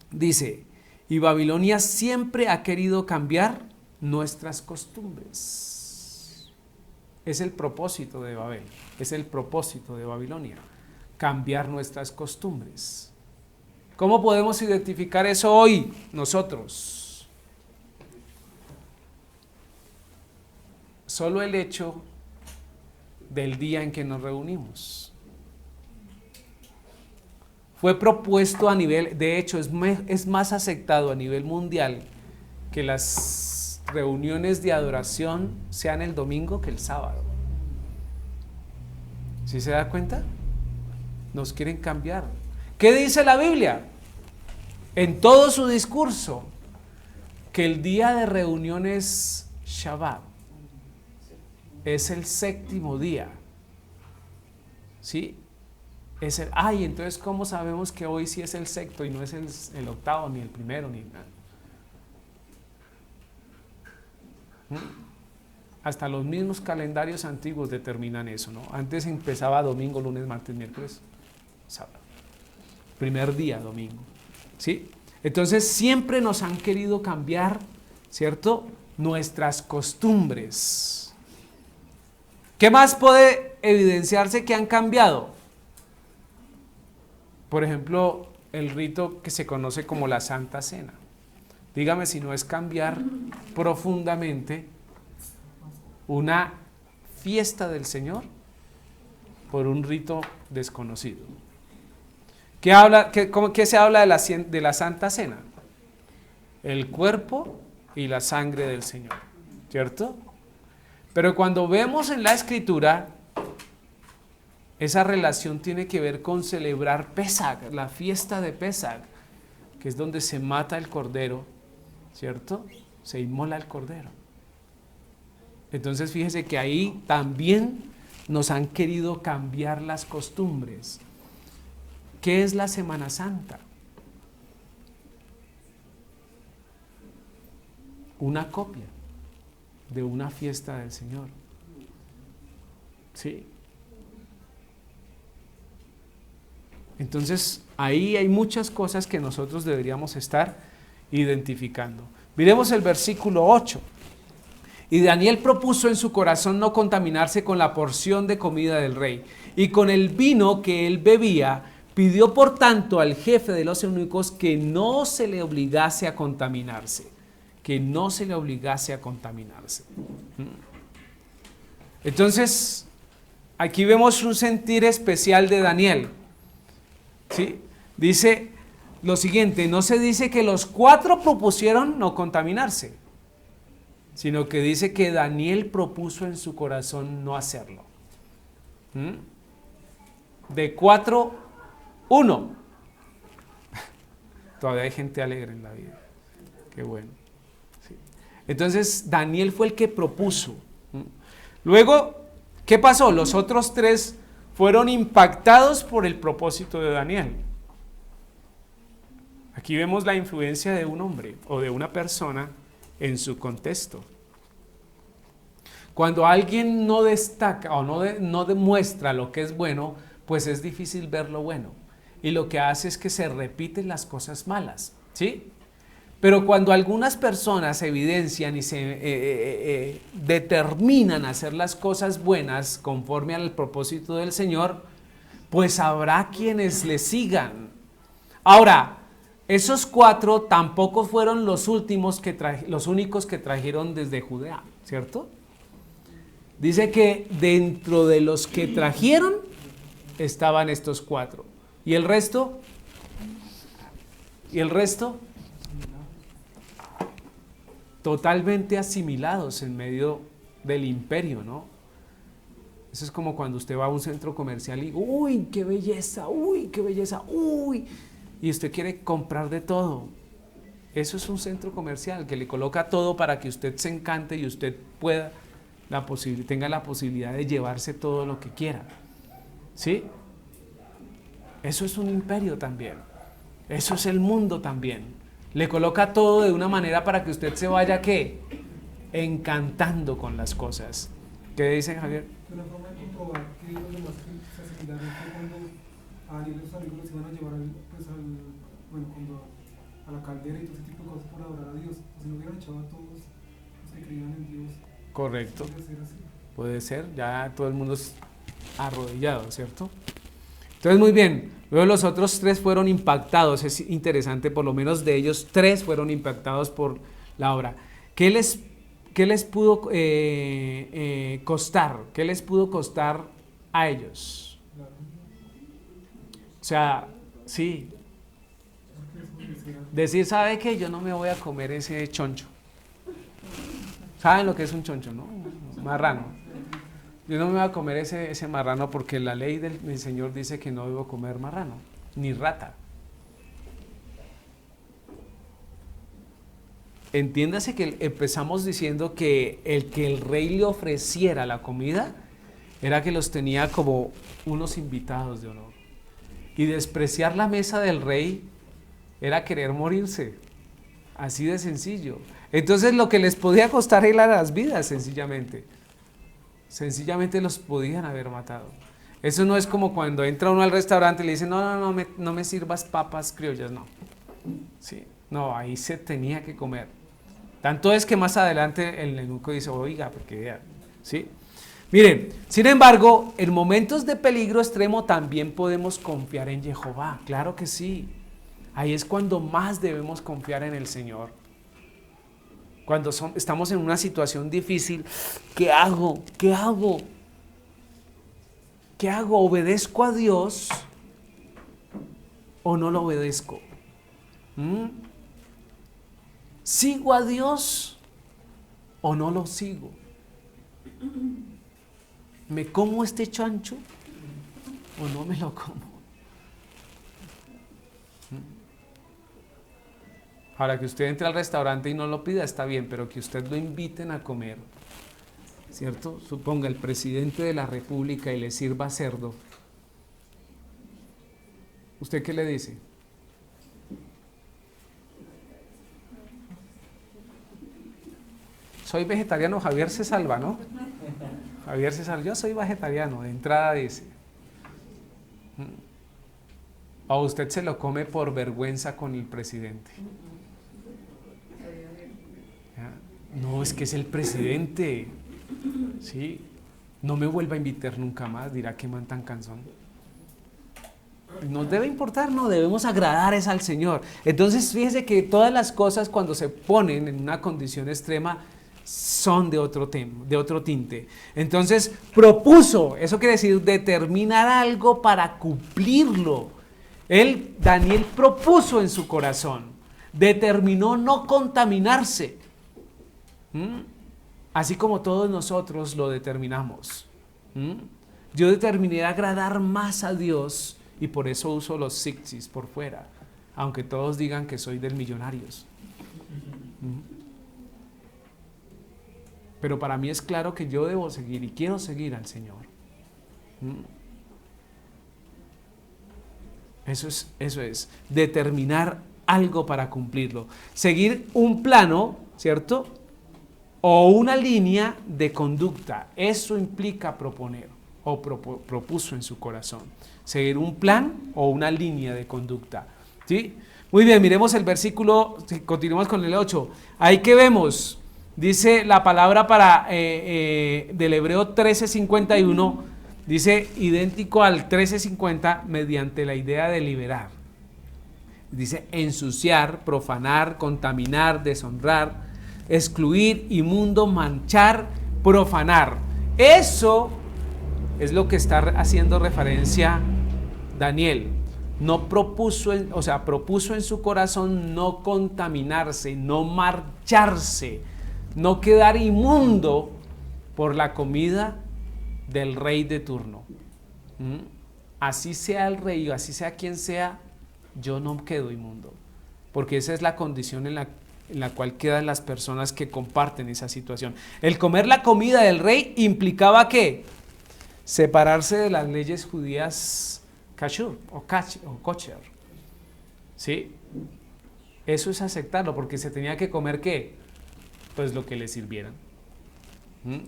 dice, y Babilonia siempre ha querido cambiar nuestras costumbres. Es el propósito de Babel, es el propósito de Babilonia, cambiar nuestras costumbres. ¿Cómo podemos identificar eso hoy nosotros? Solo el hecho del día en que nos reunimos. Fue propuesto a nivel, de hecho es más aceptado a nivel mundial que las reuniones de adoración sean el domingo que el sábado. ¿Sí se da cuenta? Nos quieren cambiar. ¿Qué dice la Biblia? En todo su discurso, que el día de reunión es Shabbat, es el séptimo día. ¿Sí? Entonces ¿cómo sabemos que hoy sí es el sexto y no es el octavo, ni el primero, ni nada? Hasta los mismos calendarios antiguos determinan eso, ¿no? Antes empezaba domingo, lunes, martes, miércoles, sábado. Primer día, domingo. ¿Sí? Entonces siempre nos han querido cambiar, ¿cierto?, nuestras costumbres. ¿Qué más puede evidenciarse que han cambiado? Por ejemplo, el rito que se conoce como la Santa Cena. Dígame si no es cambiar profundamente una fiesta del Señor por un rito desconocido. ¿Qué se habla de la Santa Cena? El cuerpo y la sangre del Señor, ¿cierto? Pero cuando vemos en la Escritura, esa relación tiene que ver con celebrar Pesaj, la fiesta de Pesaj, que es donde se mata el cordero, ¿cierto? Se inmola el cordero. Entonces fíjese que ahí también nos han querido cambiar las costumbres. ¿Qué es la Semana Santa? Una copia de una fiesta del Señor. ¿Sí? Entonces, ahí hay muchas cosas que nosotros deberíamos estar identificando. Miremos el versículo 8. Y Daniel propuso en su corazón no contaminarse con la porción de comida del rey, y con el vino que él bebía, pidió por tanto al jefe de los eunucos que no se le obligase a contaminarse. Que no se le obligase a contaminarse. Entonces, aquí vemos un sentir especial de Daniel. ¿Sí? Dice lo siguiente, no se dice que los 4 propusieron no contaminarse, sino que dice que Daniel propuso en su corazón no hacerlo. De 4, 1. Todavía hay gente alegre en la vida. Qué bueno. Sí. Entonces Daniel fue el que propuso. Luego, ¿qué pasó? Los otros 3 fueron impactados por el propósito de Daniel. Aquí vemos la influencia de un hombre o de una persona en su contexto. Cuando alguien no destaca o no demuestra lo que es bueno, pues es difícil ver lo bueno. Y lo que hace es que se repiten las cosas malas, ¿sí? Pero cuando algunas personas evidencian y se determinan a hacer las cosas buenas conforme al propósito del Señor, pues habrá quienes le sigan. Ahora, esos 4 tampoco fueron los únicos que trajeron desde Judea, ¿cierto? Dice que dentro de los que trajeron estaban estos 4. ¿Y el resto? ¿Y el resto? Totalmente asimilados en medio del imperio, ¿no? Eso es como cuando usted va a un centro comercial y ¡uy, qué belleza! ¡Uy, qué belleza! ¡Uy! Y usted quiere comprar de todo. Eso es un centro comercial que le coloca todo para que usted se encante y usted pueda tenga la posibilidad de llevarse todo lo que quiera. ¿Sí? Eso es un imperio también. Eso es el mundo también. Le coloca todo de una manera para que usted se vaya, ¿qué? Encantando con las cosas. ¿Qué dice Javier?
Una forma de comprobar que los demás se asimilaron fue cuando a Daniel los amigos los iban a llevar a la caldera y todo ese tipo de cosas por adorar a Dios. O si no hubieran echado a todos los que creían en Dios.
Correcto. Puede ser, ya todo el mundo es arrodillado, ¿cierto? Entonces, muy bien. Luego los otros 3 fueron impactados. Es interesante, por lo menos de ellos 3 fueron impactados por la obra. ¿Qué les pudo costar? ¿Qué les pudo costar a ellos? O sea, sí. Decir, ¿sabe qué? Yo no me voy a comer ese choncho. ¿Saben lo que es un choncho, no? Marrano. Yo no me voy a comer ese marrano porque la ley del Señor dice que no debo comer marrano, ni rata. Entiéndase que empezamos diciendo que el rey le ofreciera la comida era que los tenía como unos invitados de honor. Y despreciar la mesa del rey era querer morirse. Así de sencillo. Entonces lo que les podía costar era las vidas, sencillamente. Sencillamente los podían haber matado. Eso no es como cuando entra uno al restaurante y le dice, no me sirvas papas criollas, no. Sí, no, ahí se tenía que comer. Tanto es que más adelante el eunuco dice, oiga, porque ¿sí? Miren, sin embargo, en momentos de peligro extremo también podemos confiar en Jehová, claro que sí. Ahí es cuando más debemos confiar en el Señor. Cuando estamos en una situación difícil, ¿qué hago? ¿Qué hago? ¿Qué hago? ¿Obedezco a Dios o no lo obedezco? ¿Sigo a Dios o no lo sigo? ¿Me como este chancho o no me lo como? Ahora, que usted entre al restaurante y no lo pida está bien, pero que usted lo inviten a comer, ¿cierto? Suponga el presidente de la República y le sirva cerdo. ¿Usted qué le dice? Soy vegetariano, Javier se salva, ¿no? Javier se salva, yo soy vegetariano, de entrada dice. O usted se lo come por vergüenza con el presidente. No, es que es el presidente. Sí. No me vuelva a invitar nunca más, dirá que man tan cansón. Nos debe importar, no, debemos agradar es al Señor. Entonces, fíjese que todas las cosas cuando se ponen en una condición extrema son de otro tinte. Entonces, propuso, eso quiere decir determinar algo para cumplirlo. Daniel propuso en su corazón, determinó no contaminarse. Así como todos nosotros lo determinamos. Yo determiné agradar más a Dios y por eso uso los zigzags por fuera, aunque todos digan que soy del Millonarios. Pero para mí es claro que yo debo seguir y quiero seguir al Señor. Eso es determinar algo para cumplirlo. Seguir un plano, ¿cierto? O una línea de conducta. Eso implica proponer o propuso en su corazón. Seguir un plan o una línea de conducta. ¿Sí? Muy bien, miremos el versículo, continuamos con el 8. Ahí que vemos, dice la palabra del Hebreo 13:51, dice idéntico al 13:50 mediante la idea de liberar. Dice ensuciar, profanar, contaminar, deshonrar, excluir, inmundo, manchar, profanar. Eso es lo que está haciendo referencia Daniel. Propuso en su corazón no contaminarse, no marcharse, no quedar inmundo por la comida del rey de turno. Así sea el rey, así sea quien sea, yo no quedo inmundo, porque esa es la condición en la cual quedan las personas que comparten esa situación. El comer la comida del rey implicaba ¿qué? Separarse de las leyes judías kashur o kosher. ¿Sí? Eso es aceptarlo, porque se tenía que comer ¿qué? Pues lo que le sirvieran.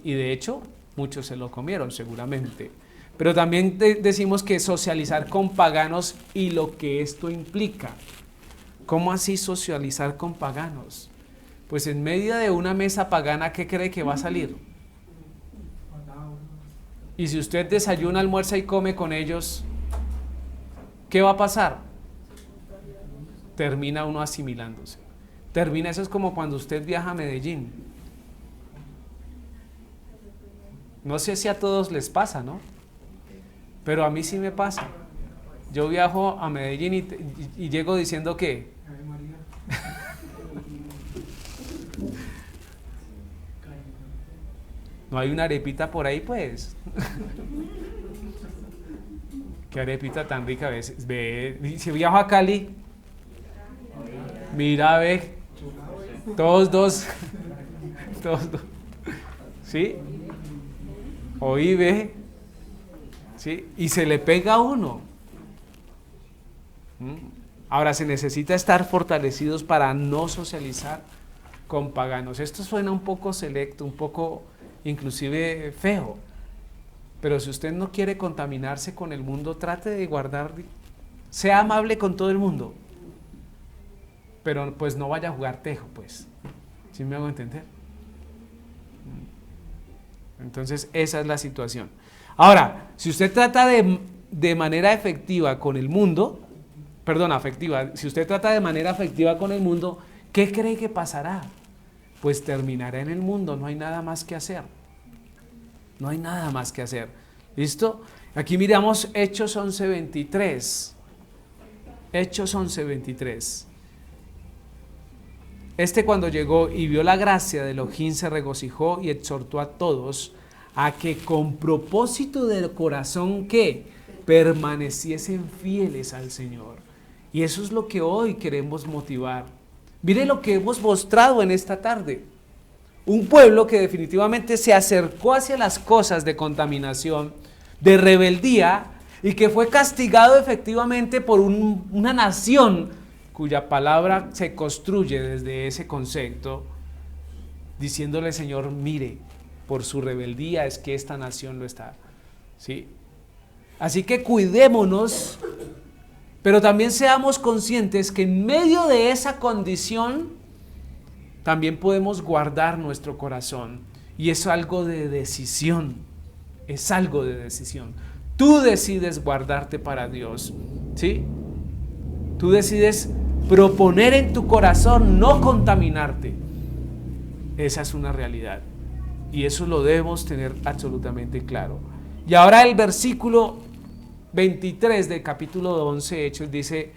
Y de hecho, muchos se lo comieron seguramente. Pero también decimos que socializar con paganos y lo que esto implica. ¿Cómo así socializar con paganos? Pues en medio de una mesa pagana, ¿qué cree que va a salir? Y si usted desayuna, almuerza y come con ellos, ¿qué va a pasar? Termina uno asimilándose. Eso es como cuando usted viaja a Medellín. No sé si a todos les pasa, ¿no? Pero a mí sí me pasa. Yo viajo a Medellín y llego diciendo que
Ave María.
no hay una arepita por ahí, pues. Qué arepita tan rica a veces. Ve, si viajo a Cali, mira, ve, todos dos, ¿sí? Oí, ve, ¿sí? Y se le pega a uno. Ahora se necesita estar fortalecidos para no socializar con paganos. Esto suena un poco selecto, un poco inclusive feo, pero si usted no quiere contaminarse con el mundo, trate de guardar, sea amable con todo el mundo, pero pues no vaya a jugar tejo, pues. ¿Sí me hago entender? Entonces esa es la situación. Ahora, si usted trata de manera efectiva con el mundo, afectiva, si usted trata de manera afectiva con el mundo, ¿qué cree que pasará? Pues terminará en el mundo, no hay nada más que hacer. No hay nada más que hacer. ¿Listo? Aquí miramos Hechos 11:23. Hechos 11:23. Cuando llegó y vio la gracia de Elohim se regocijó y exhortó a todos a que con propósito del corazón que permaneciesen fieles al Señor. Y eso es lo que hoy queremos motivar. Mire lo que hemos mostrado en esta tarde. Un pueblo que definitivamente se acercó hacia las cosas de contaminación, de rebeldía, y que fue castigado efectivamente por una nación cuya palabra se construye desde ese concepto, diciéndole, Señor, mire, por su rebeldía es que esta nación lo está. ¿Sí? Así que cuidémonos, pero también seamos conscientes que en medio de esa condición también podemos guardar nuestro corazón, y es algo de decisión, es algo de decisión. Tú decides guardarte para Dios, ¿sí? Tú decides proponer en tu corazón no contaminarte. Esa es una realidad, y eso lo debemos tener absolutamente claro. Y ahora el versículo 23 del capítulo 11 Hechos dice: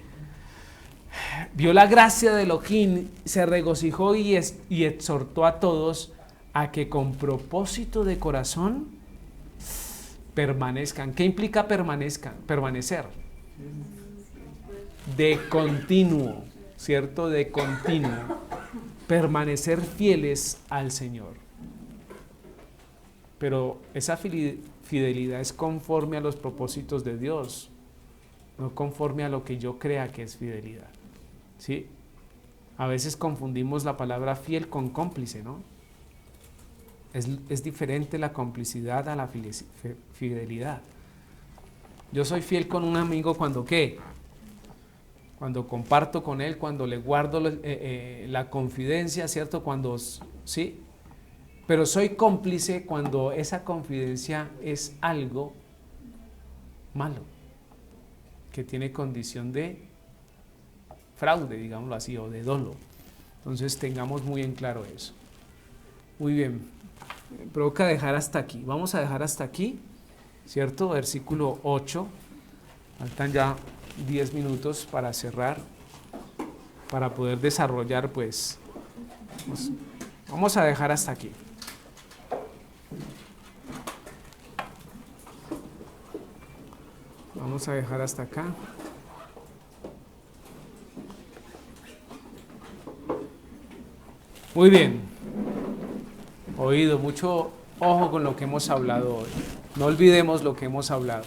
vio la gracia de Elohim, se regocijó y exhortó a todos a que con propósito de corazón permanezcan. ¿Qué implica permanecer? De continuo, ¿cierto? De continuo. Permanecer fieles al Señor. Pero esa fidelidad es conforme a los propósitos de Dios, no conforme a lo que yo crea que es fidelidad. ¿Sí? A veces confundimos la palabra fiel con cómplice, ¿no? Es diferente la complicidad a la fidelidad. Yo soy fiel con un amigo cuando ¿qué? Cuando comparto con él, cuando le guardo la confidencia, ¿cierto? Cuando, ¿sí? Pero soy cómplice cuando esa confidencia es algo malo, que tiene condición de fraude, digámoslo así, o de dolo. Entonces tengamos muy en claro eso. Muy bien, provoca dejar hasta aquí. Vamos a dejar hasta aquí, ¿cierto? Versículo 8. Faltan ya 10 minutos para cerrar, para poder desarrollar, pues vamos a dejar hasta aquí. Vamos a dejar hasta acá. Muy bien. Oído, mucho ojo con lo que hemos hablado hoy. No olvidemos lo que hemos hablado.